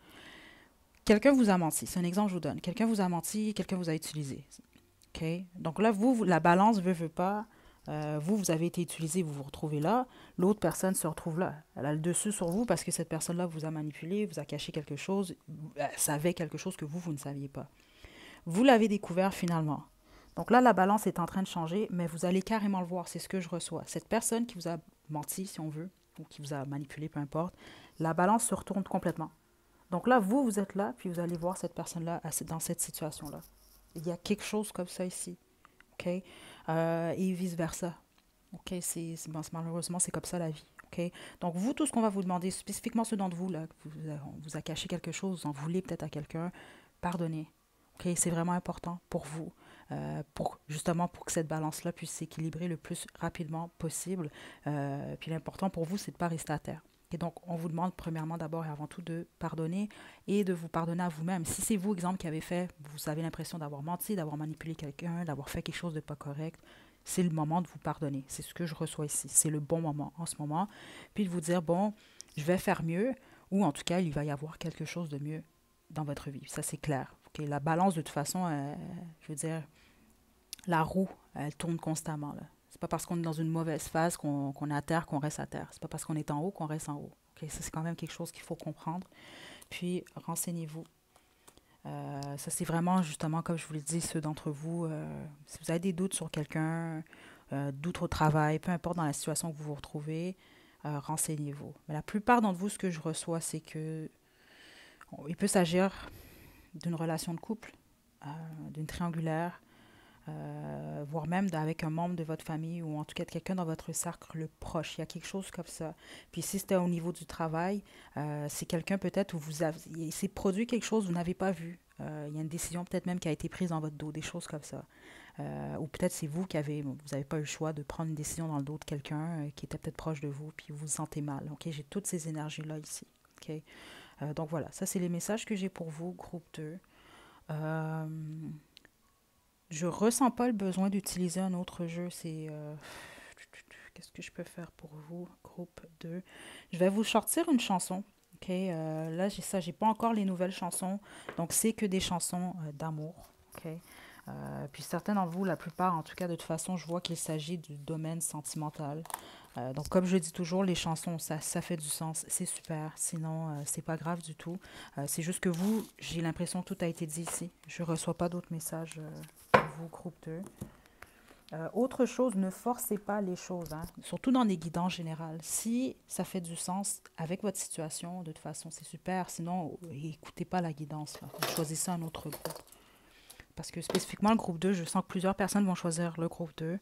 Quelqu'un vous a menti, c'est un exemple que je vous donne. Quelqu'un vous a menti, quelqu'un vous a utilisé. OK? Donc là, la balance veut pas. Vous avez été utilisé, vous vous retrouvez là. L'autre personne se retrouve là. Elle a le dessus sur vous parce que cette personne-là vous a manipulé, vous a caché quelque chose, elle savait quelque chose que vous ne saviez pas. Vous l'avez découvert finalement. Donc là, la balance est en train de changer, mais vous allez carrément le voir, c'est ce que je reçois. Cette personne qui vous a menti, si on veut, ou qui vous a manipulé, peu importe, la balance se retourne complètement. Donc là, vous êtes là, puis vous allez voir cette personne-là dans cette situation-là. Il y a quelque chose comme ça ici. OK? Et vice-versa. OK? Malheureusement, c'est comme ça la vie. OK? Donc, vous, tout ce qu'on va vous demander, spécifiquement ceux d'entre vous, là, on vous a caché quelque chose, vous en voulez peut-être à quelqu'un, pardonnez. OK? C'est vraiment important pour vous, justement pour que cette balance-là puisse s'équilibrer le plus rapidement possible. Puis l'important pour vous, c'est de ne pas rester à terre. Et donc, on vous demande premièrement, d'abord et avant tout, de pardonner et de vous pardonner à vous-même. Si c'est vous, exemple, qui avez fait, vous avez l'impression d'avoir menti, d'avoir manipulé quelqu'un, d'avoir fait quelque chose de pas correct, c'est le moment de vous pardonner. C'est ce que je reçois ici. C'est le bon moment en ce moment. Puis de vous dire, bon, je vais faire mieux, ou en tout cas, il va y avoir quelque chose de mieux dans votre vie. Ça, c'est clair. Okay? La balance, de toute façon, je veux dire, la roue, elle tourne constamment, là. C'est pas parce qu'on est dans une mauvaise phase qu'on est à terre qu'on reste à terre. C'est pas parce qu'on est en haut qu'on reste en haut. Okay? Ça, c'est quand même quelque chose qu'il faut comprendre. Puis, renseignez-vous. Ça, c'est vraiment, justement, comme je vous l'ai dit, ceux d'entre vous, si vous avez des doutes sur quelqu'un, doutes au travail, peu importe dans la situation que vous vous retrouvez, renseignez-vous. Mais la plupart d'entre vous, ce que je reçois, c'est que il peut s'agir d'une relation de couple, d'une triangulaire, voire même avec un membre de votre famille ou en tout cas de quelqu'un dans votre cercle proche. Il y a quelque chose comme ça. Puis si c'était au niveau du travail, c'est quelqu'un peut-être où il s'est produit quelque chose que vous n'avez pas vu. Il y a une décision peut-être même qui a été prise dans votre dos, des choses comme ça. Ou peut-être c'est vous vous n'avez pas eu le choix de prendre une décision dans le dos de quelqu'un qui était peut-être proche de vous, puis vous vous sentez mal. Okay? J'ai toutes ces énergies-là ici. Okay? Donc voilà, ça c'est les messages que j'ai pour vous, groupe 2. Je ressens pas le besoin d'utiliser un autre jeu. Qu'est-ce que je peux faire pour vous, groupe 2? Je vais vous sortir une chanson. OK? Là, j'ai pas encore les nouvelles chansons. Donc, c'est que des chansons d'amour. OK? Puis certains d'entre vous, la plupart, en tout cas, de toute façon, je vois qu'il s'agit du domaine sentimental. Donc, comme je dis toujours, les chansons, ça fait du sens, c'est super. Sinon, c'est pas grave du tout. C'est juste que vous, j'ai l'impression que tout a été dit ici. Je reçois pas d'autres messages pour vous, groupe 2. Autre chose, ne forcez pas les choses, hein, surtout dans les guidances générales. Si ça fait du sens avec votre situation, de toute façon, c'est super. Sinon, écoutez pas la guidance, là. Choisissez un autre groupe. Parce que spécifiquement, le groupe 2, je sens que plusieurs personnes vont choisir le groupe 2.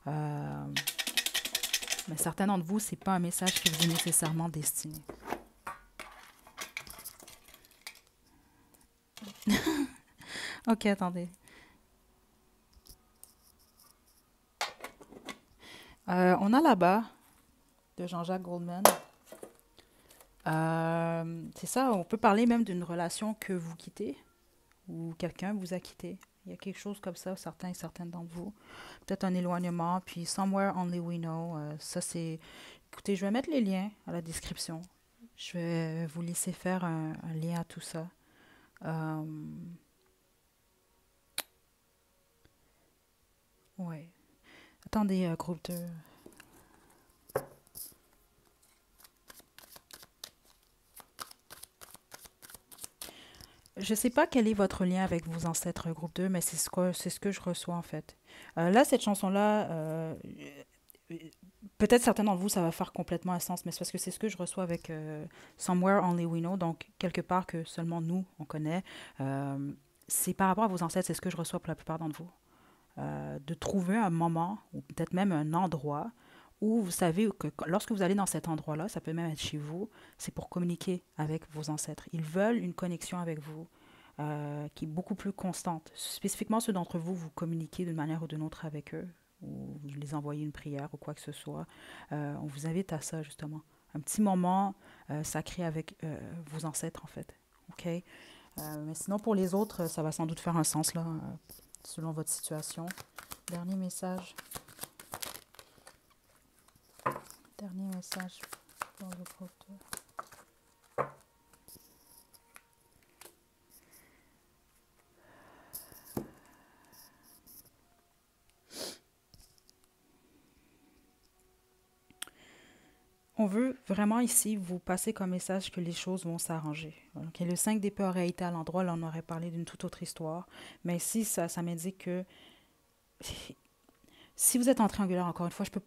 Euh, mais certains d'entre vous, c'est pas un message qui vous est nécessairement destiné. Ok, attendez. On a là-bas, de Jean-Jacques Goldman. C'est ça, on peut parler même d'une relation que vous quittez ou quelqu'un vous a quitté. Il y a quelque chose comme ça, certains et certaines d'entre vous. Peut-être un éloignement, puis Somewhere Only We Know. Ça, c'est. Écoutez, je vais mettre les liens à la description. Je vais vous laisser faire un lien à tout ça. Euh, ouais. Attendez, groupe 2. Je sais pas quel est votre lien avec vos ancêtres, groupe 2, mais c'est ce que je reçois en fait. Là, cette chanson-là, peut-être certains d'entre vous, ça va faire complètement un sens, mais c'est parce que c'est ce que je reçois avec Somewhere Only We Know, donc quelque part que seulement nous, on connaît. Euh, c'est par rapport à vos ancêtres, c'est ce que je reçois pour la plupart d'entre vous. De trouver un moment, ou peut-être même un endroit, où vous savez que lorsque vous allez dans cet endroit-là, ça peut même être chez vous, c'est pour communiquer avec vos ancêtres. Ils veulent une connexion avec vous qui est beaucoup plus constante. Spécifiquement ceux d'entre vous, vous communiquez d'une manière ou d'une autre avec eux, ou vous les envoyez une prière ou quoi que ce soit. On vous invite à ça, justement. Un petit moment sacré avec vos ancêtres, en fait. OK? Mais sinon, pour les autres, ça va sans doute faire un sens, là, selon votre situation. Dernier message. Dernier message pour le groupe 2. On veut vraiment ici vous passer comme message que les choses vont s'arranger. Okay, le 5 d'épée aurait été à l'endroit, là on aurait parlé d'une toute autre histoire. Mais ici, ça m'indique que si vous êtes en triangulaire, encore une fois, je peux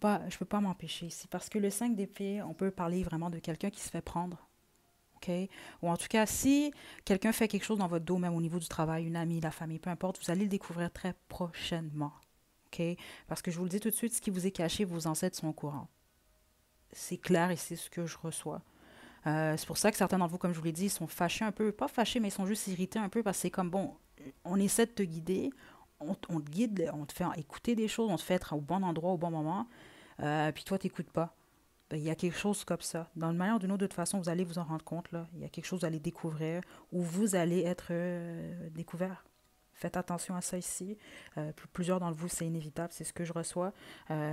pas m'empêcher ici. Parce que le 5 d'épée, on peut parler vraiment de quelqu'un qui se fait prendre. OK? Ou en tout cas, si quelqu'un fait quelque chose dans votre dos, même au niveau du travail, une amie, la famille, peu importe, vous allez le découvrir très prochainement. OK? Parce que je vous le dis tout de suite, ce qui vous est caché, vos ancêtres sont au courant. C'est clair et c'est ce que je reçois. C'est pour ça que certains d'entre vous, comme je vous l'ai dit, ils sont fâchés un peu. Pas fâchés, mais ils sont juste irrités un peu parce que c'est comme, bon, on essaie de te guider, on te guide, on te fait écouter des choses, on te fait être au bon endroit au bon moment, puis toi, tu n'écoutes pas. Ben, il y a quelque chose comme ça. Dans une manière ou d'une autre, de toute façon, vous allez vous en rendre compte, là. Il y a quelque chose à aller découvrir, où vous allez être découvert. Faites attention à ça ici. Plusieurs d'entre vous, c'est inévitable, c'est ce que je reçois.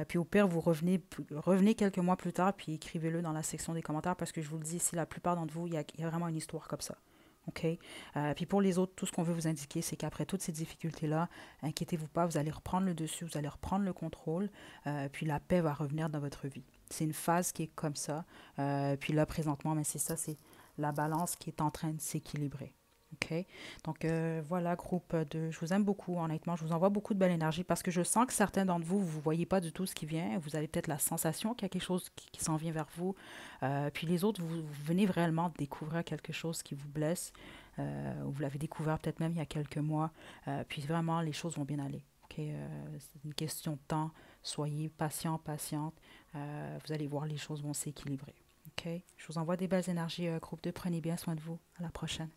Puis au pire, vous revenez quelques mois plus tard, puis écrivez-le dans la section des commentaires, parce que je vous le dis ici, la plupart d'entre vous, il y a vraiment une histoire comme ça. OK? Puis pour les autres, tout ce qu'on veut vous indiquer, c'est qu'après toutes ces difficultés-là, inquiétez-vous pas, vous allez reprendre le dessus, vous allez reprendre le contrôle, puis la paix va revenir dans votre vie. C'est une phase qui est comme ça. Puis là, présentement, mais c'est ça, c'est la balance qui est en train de s'équilibrer. OK? Donc voilà, groupe de. Je vous aime beaucoup, honnêtement. Je vous envoie beaucoup de belle énergie parce que je sens que certains d'entre vous, vous ne voyez pas du tout ce qui vient. Vous avez peut-être la sensation qu'il y a quelque chose qui s'en vient vers vous. Puis les autres, vous venez réellement découvrir quelque chose qui vous blesse. Vous l'avez découvert peut-être même il y a quelques mois. Puis vraiment, les choses vont bien aller. OK? C'est une question de temps. Soyez patient, patiente. Vous allez voir, les choses vont s'équilibrer. OK? Je vous envoie des belles énergies, groupe 2. Prenez bien soin de vous. À la prochaine.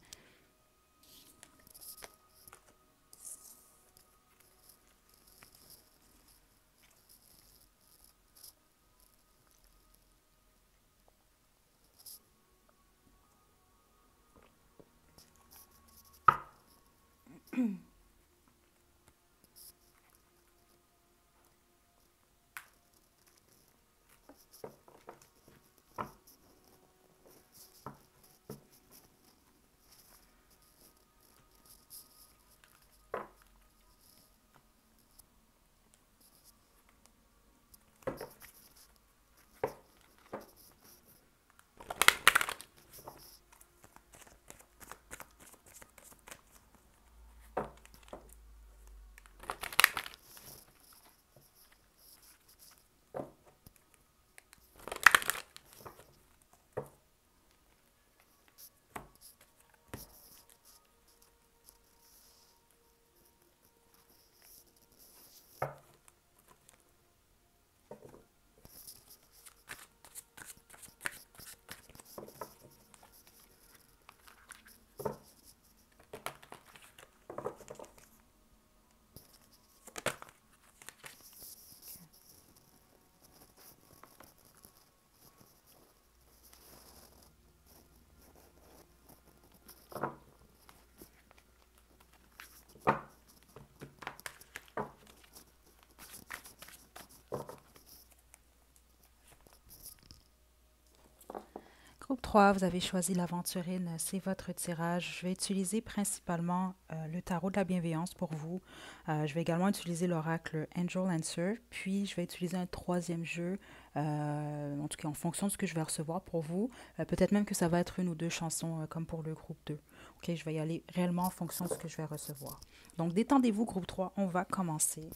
Groupe 3, vous avez choisi l'aventurine, c'est votre tirage. Je vais utiliser principalement le tarot de la bienveillance pour vous. Je vais également utiliser l'oracle Angel Answer, puis je vais utiliser un troisième jeu, en tout cas en fonction de ce que je vais recevoir pour vous. Peut-être même que ça va être une ou deux chansons comme pour le groupe 2. Ok, je vais y aller réellement en fonction de ce que je vais recevoir. Donc détendez-vous, groupe 3, on va commencer.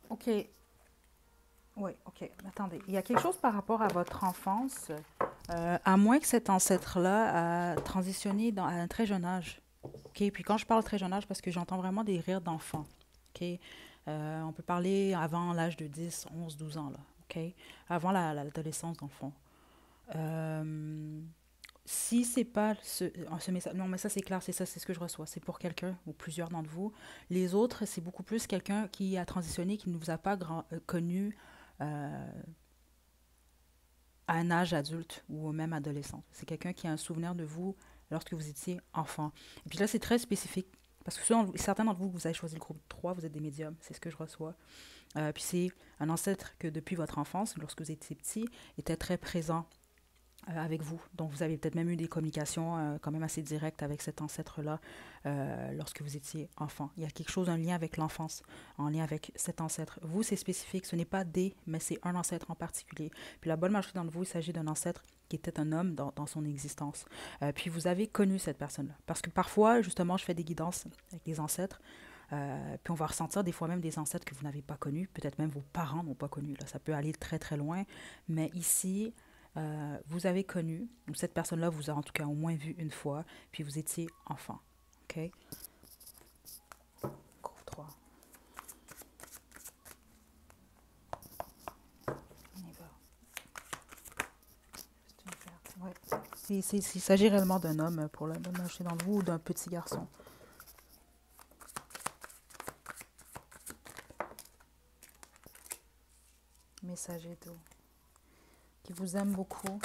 Ok, oui, ok. Attendez, il y a quelque chose par rapport à votre enfance, à moins que cet ancêtre-là a transitionné à un très jeune âge. Ok, puis quand je parle très jeune âge, parce que j'entends vraiment des rires d'enfants. Ok, on peut parler avant l'âge de 10, 11, 12 ans, là. Ok, avant l'adolescence, dans le fond. Euh, Si c'est pas ce message, non, mais ça c'est clair, c'est ça, c'est ce que je reçois. C'est pour quelqu'un ou plusieurs d'entre vous. Les autres, c'est beaucoup plus quelqu'un qui a transitionné, qui ne vous a pas connu euh, à un âge adulte ou même adolescent. C'est quelqu'un qui a un souvenir de vous lorsque vous étiez enfant. Et puis là, c'est très spécifique. Parce que certains d'entre vous, vous avez choisi le groupe 3, vous êtes des médiums, c'est ce que je reçois. Puis c'est un ancêtre que depuis votre enfance, lorsque vous étiez petit, était très présent avec vous. Donc, vous avez peut-être même eu des communications quand même assez directes avec cet ancêtre-là lorsque vous étiez enfant. Il y a quelque chose, un lien avec l'enfance, en lien avec cet ancêtre. Vous, c'est spécifique, ce n'est pas des, mais c'est un ancêtre en particulier. Puis la bonne majorité d'entre vous, il s'agit d'un ancêtre qui était un homme dans son existence. Puis vous avez connu cette personne-là. Parce que parfois, justement, je fais des guidances avec des ancêtres. Puis on va ressentir des fois même des ancêtres que vous n'avez pas connus, peut-être même vos parents n'ont pas connus. Là, ça peut aller très très loin. Mais ici, vous avez connu, ou cette personne-là vous a en tout cas au moins vu une fois, puis vous étiez enfant. OK? Groupe 3. On y va. C'est une carte. Ouais. Il s'agit réellement d'un homme pour la bonne majorité d'entre vous ou d'un petit garçon. Messager d'eau. Qui vous aime beaucoup. OK.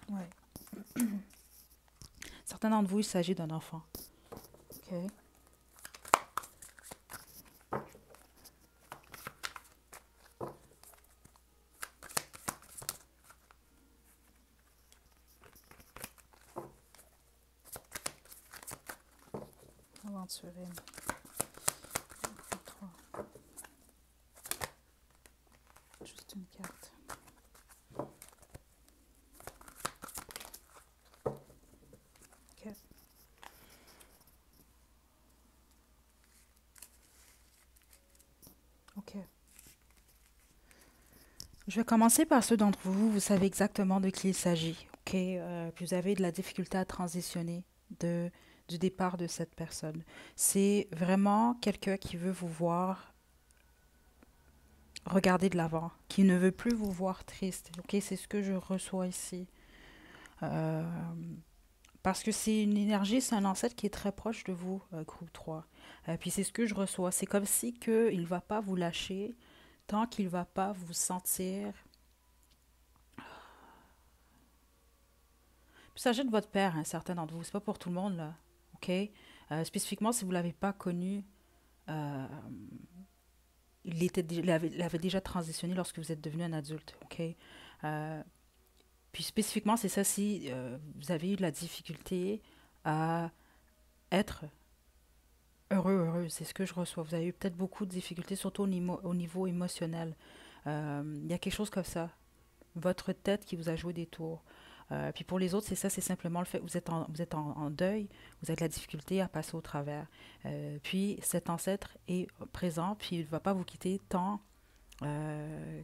Ouais. Certains d'entre vous, il s'agit d'un enfant. OK? Aventurine. Groupe 3. Juste une carte. OK. OK. Je vais commencer par ceux d'entre vous, vous savez exactement de qui il s'agit, ok? Puis vous avez de la difficulté à transitionner du départ de cette personne. C'est vraiment quelqu'un qui veut vous voir regarder de l'avant, qui ne veut plus vous voir triste, ok? C'est ce que je reçois ici. Euh, Parce que c'est une énergie, c'est un ancêtre qui est très proche de vous, groupe 3. Puis c'est ce que je reçois. C'est comme si que il ne va pas vous lâcher tant qu'il ne va pas vous sentir. Il s'agit de votre père, hein, certains d'entre vous. C'est pas pour tout le monde, là. OK? Spécifiquement, si vous ne l'avez pas connu, euh, il avait déjà transitionné lorsque vous êtes devenu un adulte. OK? Euh, Puis spécifiquement, c'est ça si vous avez eu de la difficulté à être heureux. C'est ce que je reçois. Vous avez eu peut-être beaucoup de difficultés, surtout au niveau émotionnel. Il y a quelque chose comme ça. Votre tête qui vous a joué des tours. Puis pour les autres, c'est ça, c'est simplement le fait que vous êtes en deuil, vous avez de la difficulté à passer au travers. Puis cet ancêtre est présent, puis il ne va pas vous quitter tant euh,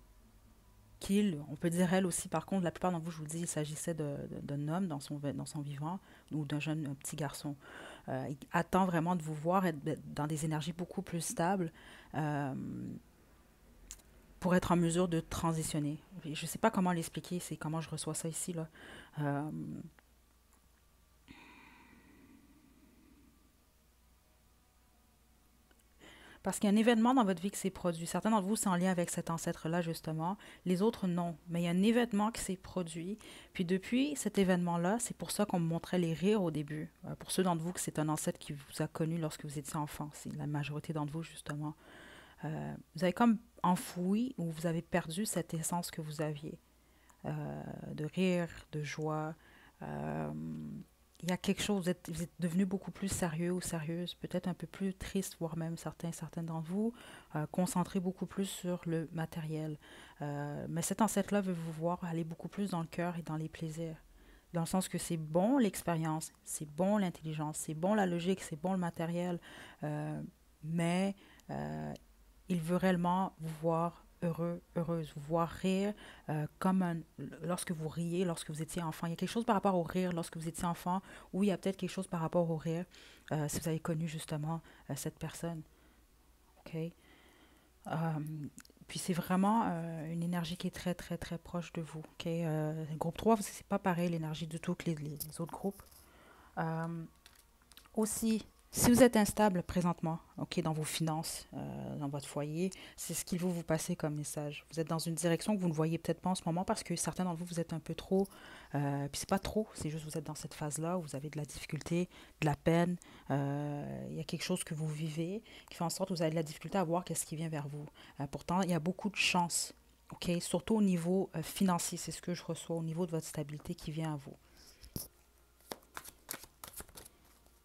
on peut dire elle aussi, par contre, la plupart d'entre vous, je vous dis, il s'agissait d'un homme dans son vivant ou d'un jeune un petit garçon. Il attend vraiment de vous voir être dans des énergies beaucoup plus stables. Euh, pour être en mesure de transitionner. Je ne sais pas comment l'expliquer, c'est comment je reçois ça ici, là. Euh, Parce qu'il y a un événement dans votre vie qui s'est produit. Certains d'entre vous, c'est en lien avec cet ancêtre-là, justement. Les autres, non. Mais il y a un événement qui s'est produit. Puis depuis cet événement-là, c'est pour ça qu'on me montrait les rires au début. Pour ceux d'entre vous que c'est un ancêtre qui vous a connu lorsque vous étiez enfant. C'est la majorité d'entre vous, justement. Vous avez comme enfoui ou vous avez perdu cette essence que vous aviez. De rire, de joie. Euh, il y a quelque chose, vous êtes devenu beaucoup plus sérieux ou sérieuse, peut-être un peu plus triste, voire même certaines d'entre vous, concentré beaucoup plus sur le matériel. Mais cet ancêtre-là veut vous voir aller beaucoup plus dans le cœur et dans les plaisirs. Dans le sens que c'est bon l'expérience, c'est bon l'intelligence, c'est bon la logique, c'est bon le matériel, euh, mais euh, il veut réellement vous voir heureux, heureuse, vous voir rire comme lorsque vous riez, lorsque vous étiez enfant. Il y a quelque chose par rapport au rire lorsque vous étiez enfant, ou il y a peut-être quelque chose par rapport au rire si vous avez connu justement cette personne. OK? Euh, Puis c'est vraiment une énergie qui est très, très, très proche de vous. OK? Groupe 3, c'est pas pareil l'énergie du tout que les autres groupes. Euh, Aussi, si vous êtes instable présentement, ok, dans vos finances, dans votre foyer, c'est ce qu'il faut vous passer comme message. Vous êtes dans une direction que vous ne voyez peut-être pas en ce moment parce que certains d'entre vous, vous êtes un peu trop, puis c'est pas trop, c'est juste vous êtes dans cette phase-là où vous avez de la difficulté, de la peine, il y a quelque chose que vous vivez qui fait en sorte que vous avez de la difficulté à voir qu'est-ce qui vient vers vous. Pourtant, il y a beaucoup de chance, ok, surtout au niveau financier, c'est ce que je reçois, au niveau de votre stabilité qui vient à vous.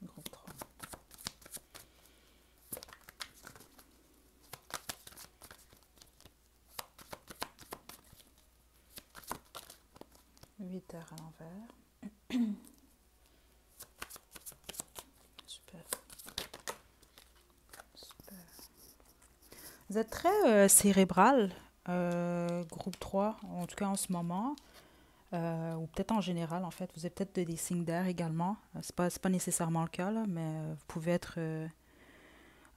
Groupe 3. 8 heures à l'envers. Super, super. Vous êtes très cérébral, groupe 3 en tout cas en ce moment, ou peut-être en général en fait. Vous avez peut-être des signes d'air également. C'est pas nécessairement le cas, là, mais vous pouvez être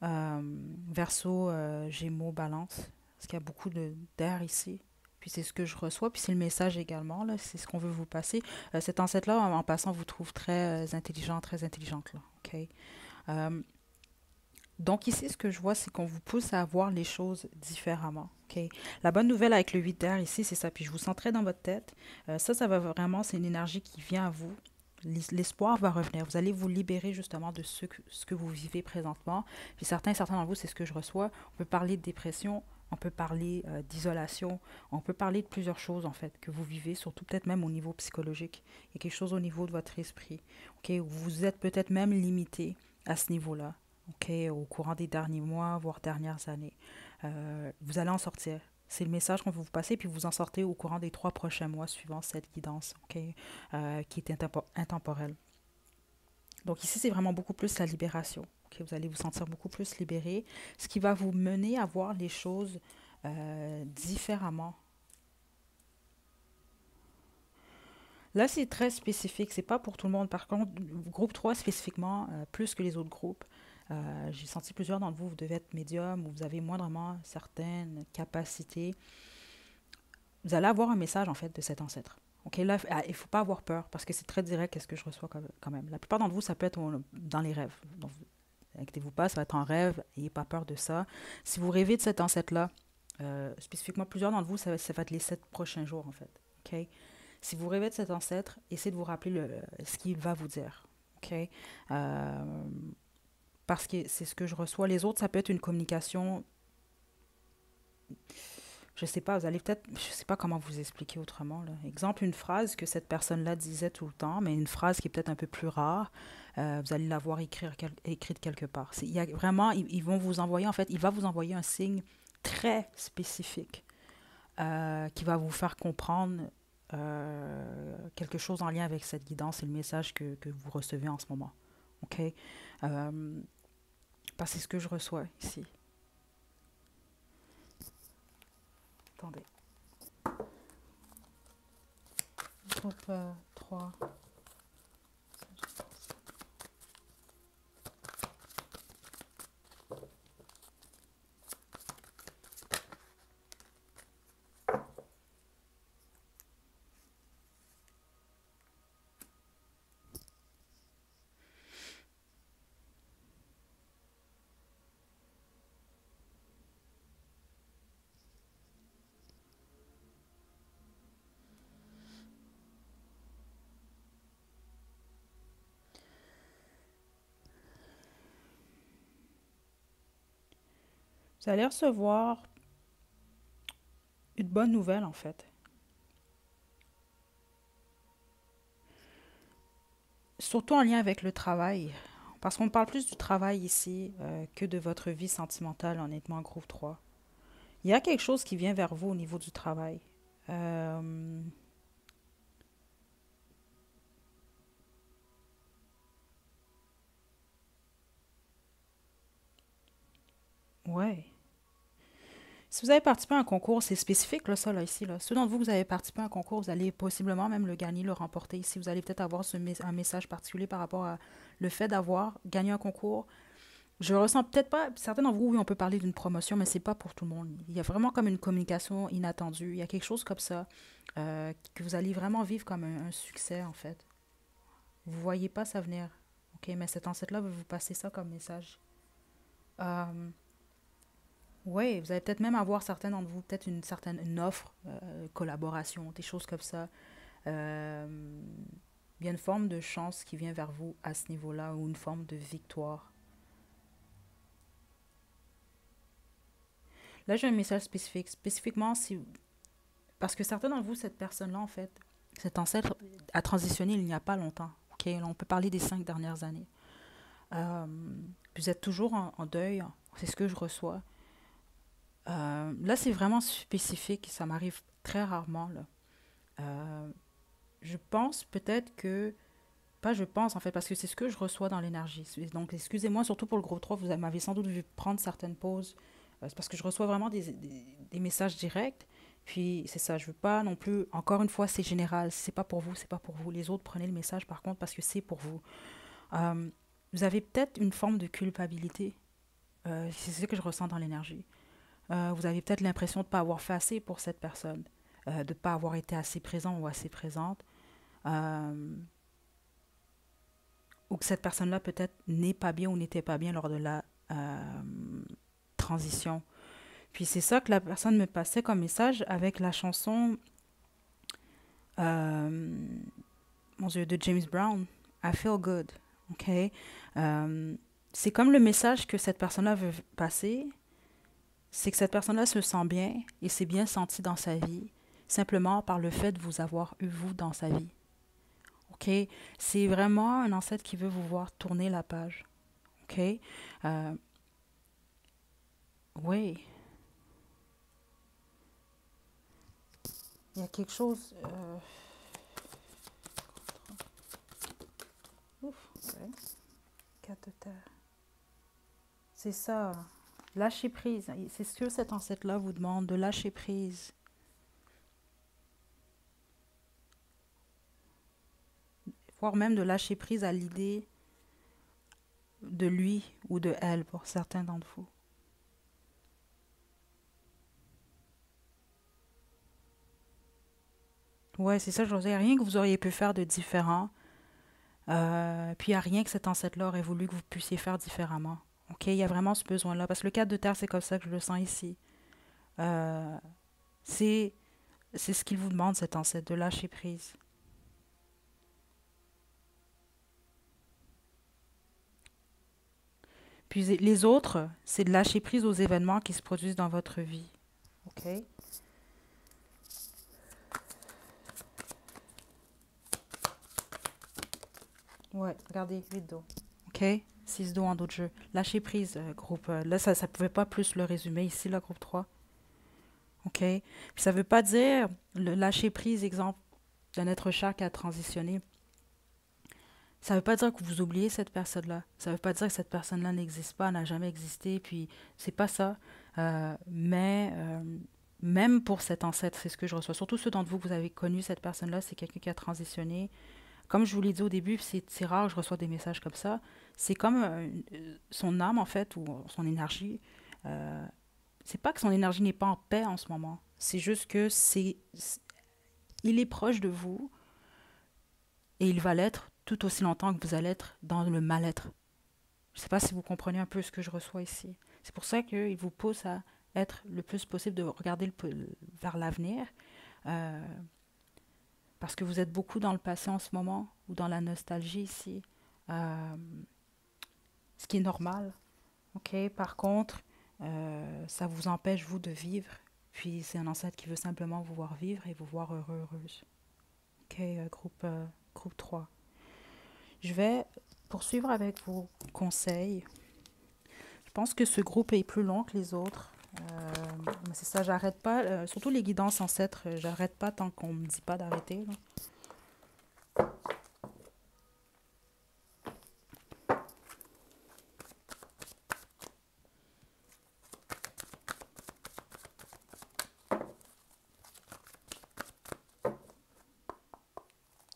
verso, gémeaux, balance, parce qu'il y a beaucoup d'air ici. Puis c'est ce que je reçois, puis c'est le message également, là, c'est ce qu'on veut vous passer. Cet ancêtre-là, en passant, vous trouve très intelligent, très intelligente, là, ok? Euh, Donc ici, ce que je vois, c'est qu'on vous pousse à voir les choses différemment. OK? La bonne nouvelle avec le 8 d'air ici, c'est ça. Puis je vous centrais dans votre tête. Ça va vraiment, c'est une énergie qui vient à vous. L'espoir va revenir. Vous allez vous libérer justement de ce que vous vivez présentement. Puis certains d'entre vous, c'est ce que je reçois. On peut parler de dépression, on peut parler d'isolation, on peut parler de plusieurs choses en fait que vous vivez, surtout peut-être même au niveau psychologique. Il y a quelque chose au niveau de votre esprit. OK? Vous êtes peut-être même limité à ce niveau-là. OK, au courant des derniers mois, voire dernières années. Vous allez en sortir. C'est le message qu'on veut vous passer, puis vous en sortez au courant des 3 prochains mois suivant cette guidance, OK, qui est intemporelle. Donc ici, c'est vraiment beaucoup plus la libération. OK, vous allez vous sentir beaucoup plus libéré, ce qui va vous mener à voir les choses différemment. Là, c'est très spécifique, c'est pas pour tout le monde. Par contre, groupe 3 spécifiquement, plus que les autres groupes, j'ai senti plusieurs d'entre vous, vous devez être médium ou vous avez moindrement certaines capacités. Vous allez avoir un message en fait de cet ancêtre. Ok, là, il ne faut pas avoir peur parce que c'est très direct qu'est-ce que je reçois quand même. La plupart d'entre vous, ça peut être dans les rêves. Donc, inquiétez-vous pas, ça va être en rêve, n'ayez pas peur de ça. Si vous rêvez de cet ancêtre-là, spécifiquement plusieurs d'entre vous, ça va être les 7 prochains jours en fait. Ok, si vous rêvez de cet ancêtre, essayez de vous rappeler ce qu'il va vous dire. OK? Euh, Parce que c'est ce que je reçois. Les autres, ça peut être une communication, je sais pas, vous allez peut-être, je sais pas comment vous expliquer autrement, là. Exemple, une phrase que cette personne-là disait tout le temps, mais une phrase qui est peut-être un peu plus rare, vous allez la voir écrite quelque part. Il y a vraiment, ils vont vous envoyer, en fait, il va vous envoyer un signe très spécifique qui va vous faire comprendre quelque chose en lien avec cette guidance et le message que vous recevez en ce moment. OK? Parce que c'est ce que je reçois ici. Attendez. Groupe 3. Vous allez recevoir une bonne nouvelle, en fait. Surtout en lien avec le travail. Parce qu'on parle plus du travail ici que de votre vie sentimentale, honnêtement, groupe 3. Il y a quelque chose qui vient vers vous au niveau du travail. Euh, ouais. Si vous avez participé à un concours, c'est spécifique, là, ça, là, ici. Là. Ceux d'entre vous, vous avez participé à un concours, vous allez possiblement même le gagner, le remporter ici. Vous allez peut-être avoir un message particulier par rapport à le fait d'avoir gagné un concours. Je ressens peut-être pas, certains d'entre vous, oui, on peut parler d'une promotion, mais c'est pas pour tout le monde. Il y a vraiment comme une communication inattendue. Il y a quelque chose comme ça que vous allez vraiment vivre comme un succès, en fait. Vous voyez pas ça venir. OK, mais cet ancêtre-là veut vous passer ça comme message. Euh, Oui, vous allez peut-être même avoir certains d'entre vous, peut-être une certaine une offre, collaboration, des choses comme ça. Euh, il y a une forme de chance qui vient vers vous à ce niveau-là ou une forme de victoire. Là, j'ai un message spécifique. Spécifiquement, si, parce que certains d'entre vous, cette personne-là, en fait, cet ancêtre a transitionné il n'y a pas longtemps. OK, là, on peut parler des 5 dernières années. Euh, vous êtes toujours en deuil, c'est ce que je reçois. Là, c'est vraiment spécifique, ça m'arrive très rarement, là. Euh, je pense peut-être que, pas je pense en fait, parce que c'est ce que je reçois dans l'énergie. Donc, excusez-moi, surtout pour le groupe 3 vous m'avez sans doute vu prendre certaines pauses. C'est parce que je reçois vraiment des messages directs. Puis, c'est ça, je veux pas non plus, encore une fois, c'est général. Si c'est pas pour vous, c'est pas pour vous. Les autres, prenez le message par contre, parce que c'est pour vous. Euh, vous avez peut-être une forme de culpabilité. C'est ce que je ressens dans l'énergie. Vous avez peut-être l'impression de ne pas avoir fait assez pour cette personne, de ne pas avoir été assez présent ou assez présente, euh, ou que cette personne-là peut-être n'est pas bien ou n'était pas bien lors de la transition. Puis c'est ça que la personne me passait comme message avec la chanson, euh, mon Dieu, de James Brown, I Feel Good. OK? Euh, c'est comme le message que cette personne-là veut passer, c'est que cette personne-là se sent bien et s'est bien sentie dans sa vie, simplement par le fait de vous avoir eu vous dans sa vie. OK? C'est vraiment un ancêtre qui veut vous voir tourner la page. OK? Euh, oui, il y a quelque chose. Ouf, ouais. 4 de terre. C'est ça. Lâcher prise. C'est ce que cet ancêtre-là vous demande, de lâcher prise. Voire même de lâcher prise à l'idée de lui ou de elle pour certains d'entre vous. Ouais, c'est ça, je veux dire. Rien que vous auriez pu faire de différent. Puis il n'y a rien que cet ancêtre-là aurait voulu que vous puissiez faire différemment. OK? Il y a vraiment ce besoin-là. Parce que le cadre de terre, c'est comme ça que je le sens ici. Euh, c'est, c'est ce qu'il vous demande, cet ancêtre, de lâcher prise. Puis les autres, c'est de lâcher prise aux événements qui se produisent dans votre vie. OK? Ouais, regardez, 8 dos. OK? 6 dos en d'autres jeux. Lâcher prise, groupe. Là, ça ne pouvait pas plus le résumer ici, là, groupe 3. OK? Puis ça ne veut pas dire le lâcher prise, exemple, d'un être cher qui a transitionné. Ça ne veut pas dire que vous oubliez cette personne-là. Ça ne veut pas dire que cette personne-là n'existe pas, n'a jamais existé, puis c'est pas ça. Mais même pour cet ancêtre, c'est ce que je reçois. Surtout ceux d'entre vous que vous avez connu cette personne-là, c'est quelqu'un qui a transitionné. Comme je vous l'ai dit au début, c'est rare que je reçois des messages comme ça. C'est comme son âme, en fait, ou son énergie. Euh, c'est pas que son énergie n'est pas en paix en ce moment. C'est juste que il est proche de vous et il va l'être tout aussi longtemps que vous allez être dans le mal-être. Je ne sais pas si vous comprenez un peu ce que je reçois ici. C'est pour ça qu'il vous pousse à être le plus possible de regarder vers l'avenir, euh, parce que vous êtes beaucoup dans le passé en ce moment, ou dans la nostalgie ici, euh, ce qui est normal. OK? Par contre, Ça vous empêche, vous, de vivre. Puis c'est un ancêtre qui veut simplement vous voir vivre et vous voir heureux, heureuse. OK, groupe 3. Je vais poursuivre avec vos conseils. Je pense que ce groupe est plus long que les autres. Mais c'est ça, j'arrête pas. Surtout les guidances ancêtres, j'arrête pas tant qu'on me dit pas d'arrêter. Là.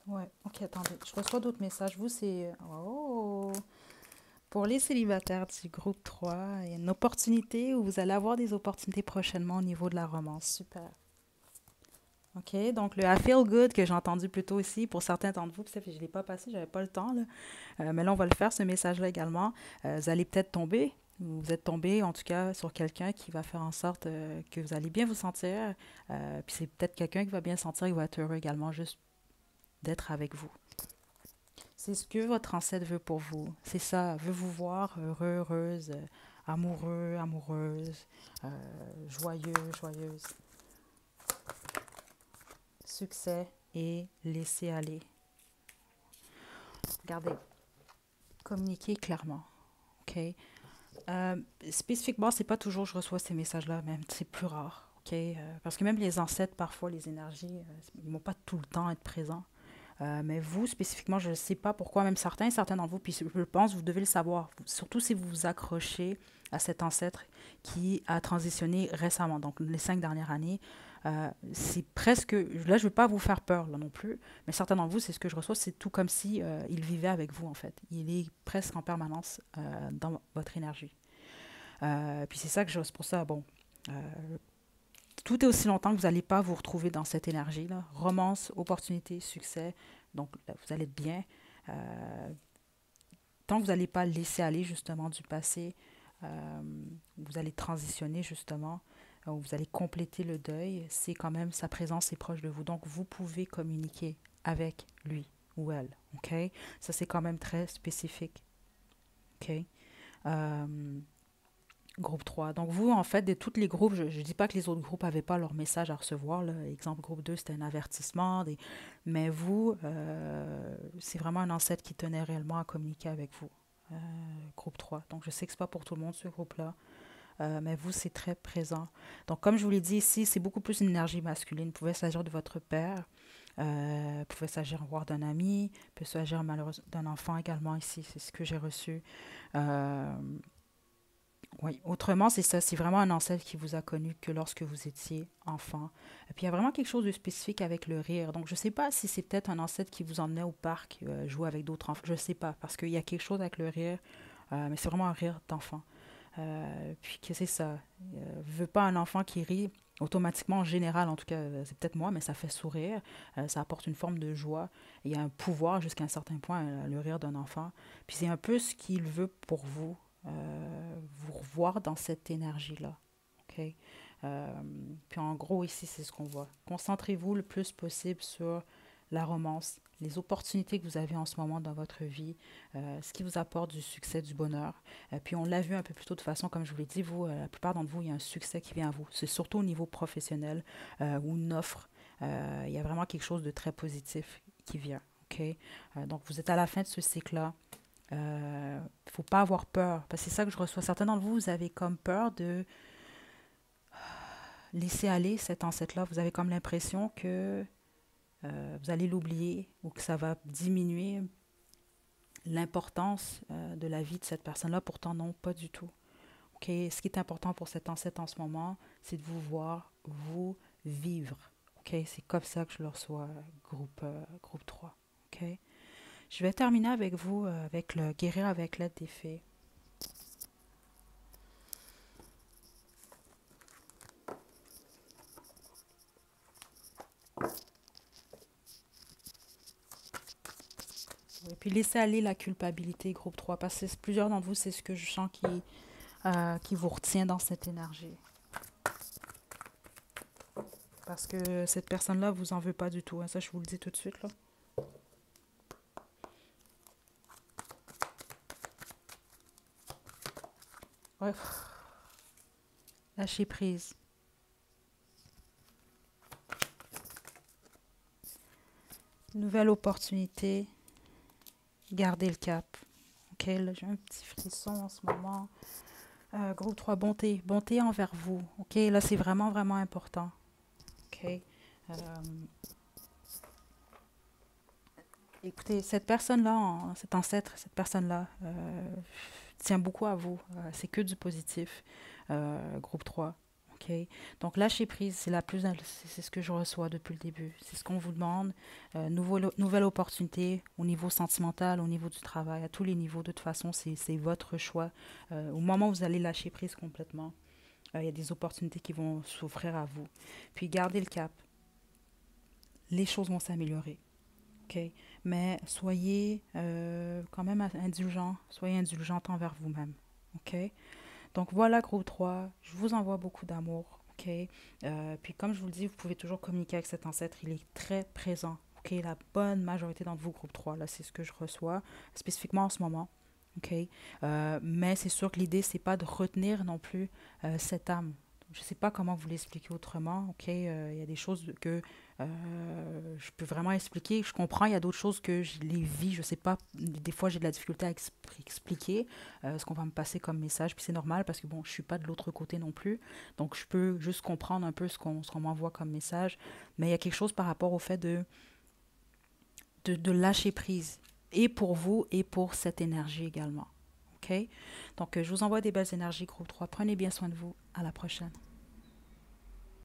Ouais, ok, attendez. Je reçois d'autres messages. Vous, c'est... Oh! Pour les célibataires du groupe 3, il y a une opportunité où vous allez avoir des opportunités prochainement au niveau de la romance. Super. OK, donc le I feel good que j'ai entendu plus tôt ici, pour certains d'entre vous, peut-être que je ne l'ai pas passé, j'avais pas le temps, là. Mais là, on va le faire, ce message-là également. Vous allez peut-être tomber, ou vous êtes tombé en tout cas sur quelqu'un qui va faire en sorte que vous allez bien vous sentir. Puis c'est peut-être quelqu'un qui va bien sentir, qui va être heureux également, juste d'être avec vous. C'est ce que votre ancêtre veut pour vous. C'est ça, veut vous voir heureux, heureuse, amoureux, amoureuse, euh, joyeux, joyeuse. Succès et laisser aller. Regardez, communiquer clairement. OK? Spécifiquement, c'est pas toujours je reçois ces messages-là, même c'est plus rare. OK? Parce que même les ancêtres, parfois, les énergies, ils vont pas tout le temps être présents. Mais vous, spécifiquement, je ne sais pas pourquoi, même certains d'entre vous, puis je pense que vous devez le savoir, surtout si vous vous accrochez à cet ancêtre qui a transitionné récemment, donc les 5 dernières années. C'est presque, là je ne veux pas vous faire peur là non plus, mais certains d'entre vous, c'est ce que je reçois, c'est tout comme si il vivait avec vous en fait. Il est presque en permanence dans votre énergie. Puis c'est ça que c'est pour ça, bon, euh, tout est aussi longtemps que vous n'allez pas vous retrouver dans cette énergie-là. Romance, opportunité, succès. Donc, là, vous allez être bien. Euh, Tant que vous n'allez pas laisser aller justement du passé, euh, vous allez transitionner justement, vous allez compléter le deuil, c'est quand même sa présence est proche de vous. Donc, vous pouvez communiquer avec lui ou elle. OK? Ça, c'est quand même très spécifique. OK? Euh, Groupe 3. Donc vous, en fait, de tous les groupes, je ne dis pas que les autres groupes n'avaient pas leur message à recevoir. Là. Exemple, groupe 2, c'était un avertissement. Mais vous, c'est vraiment un ancêtre qui tenait réellement à communiquer avec vous. Euh, Groupe 3. Donc je sais que ce n'est pas pour tout le monde, ce groupe-là. Mais vous, c'est très présent. Donc comme je vous l'ai dit ici, c'est beaucoup plus une énergie masculine. Il pouvait s'agir de votre père. Pouvait s'agir voire d'un ami. Peut s'agir malheureusement d'un enfant également ici. C'est ce que j'ai reçu. Euh, oui, autrement, c'est ça. C'est vraiment un ancêtre qui vous a connu que lorsque vous étiez enfant. Et puis, il y a vraiment quelque chose de spécifique avec le rire. Donc, je ne sais pas si c'est peut-être un ancêtre qui vous emmenait au parc jouer avec d'autres enfants. Je ne sais pas, parce qu'il y a quelque chose avec le rire. Mais c'est vraiment un rire d'enfant. Puis que c'est ça. Veut pas un enfant qui rit automatiquement, en général, en tout cas, c'est peut-être moi, mais ça fait sourire. Ça apporte une forme de joie. Il y a un pouvoir jusqu'à un certain point, le rire d'un enfant. Puis c'est un peu ce qu'il veut pour vous, vous revoir dans cette énergie-là. OK? Euh, Puis en gros, ici, c'est ce qu'on voit. Concentrez-vous le plus possible sur la romance, les opportunités que vous avez en ce moment dans votre vie, ce qui vous apporte du succès, du bonheur. Puis on l'a vu un peu plus tôt de façon, comme je vous l'ai dit, vous, la plupart d'entre vous, il y a un succès qui vient à vous. C'est surtout au niveau professionnel ou une offre. Il y a vraiment quelque chose de très positif qui vient. OK? Donc vous êtes à la fin de ce cycle-là. Il ne faut pas avoir peur, parce que c'est ça que je reçois. Certains d'entre vous, vous avez comme peur de laisser aller cet ancêtre-là. Vous avez comme l'impression que vous allez l'oublier ou que ça va diminuer l'importance de la vie de cette personne-là. Pourtant, non, pas du tout. Ok. Ce qui est important pour cet ancêtre en ce moment, c'est de vous voir, vous vivre. Ok. C'est comme ça que je le reçois, groupe 3. Ok. Je vais terminer avec vous, avec le guérir avec l'aide des fées. Et puis laissez aller la culpabilité, groupe 3 parce que plusieurs d'entre vous, c'est ce que je sens qui vous retient dans cette énergie. Parce que cette personne-là vous en veut pas du tout. Hein. Ça, je vous le dis tout de suite. Là. Ouais. Lâcher prise. Nouvelle opportunité. Gardez le cap. Ok, là j'ai un petit frisson en ce moment. Groupe 3, bonté. Bonté envers vous. Ok, là c'est vraiment, vraiment important. Ok. Euh, Écoutez, cette personne-là, cet ancêtre, cette personne-là, tient beaucoup à vous. C'est que du positif. Groupe 3. OK? Donc, lâcher prise, c'est ce que je reçois depuis le début. C'est ce qu'on vous demande. Nouvelle opportunité au niveau sentimental, au niveau du travail, à tous les niveaux. De toute façon, c'est votre choix. Au moment où vous allez lâcher prise complètement, il y a des opportunités qui vont s'offrir à vous. Puis, gardez le cap. Les choses vont s'améliorer. OK? Mais soyez quand même indulgent. Soyez indulgente envers vous-même. OK? Donc voilà, groupe 3. Je vous envoie beaucoup d'amour. OK? Puis comme je vous le dis, vous pouvez toujours communiquer avec cet ancêtre. Il est très présent. OK? La bonne majorité d'entre vous, groupe 3, là, c'est ce que je reçois, spécifiquement en ce moment. OK? Mais c'est sûr que l'idée, c'est pas de retenir non plus cette âme. Je ne sais pas comment vous l'expliquer autrement. OK? Il y a des choses que je peux vraiment expliquer. Je comprends. Il y a d'autres choses que je les vis. Je ne sais pas. Des fois, j'ai de la difficulté à expliquer ce qu'on va me passer comme message. Puis c'est normal parce que bon, je ne suis pas de l'autre côté non plus. Donc, je peux juste comprendre un peu ce qu'on m'envoie comme message. Mais il y a quelque chose par rapport au fait de lâcher prise. Et pour vous et pour cette énergie également. OK? Donc, je vous envoie des belles énergies, groupe 3. Prenez bien soin de vous. À la prochaine.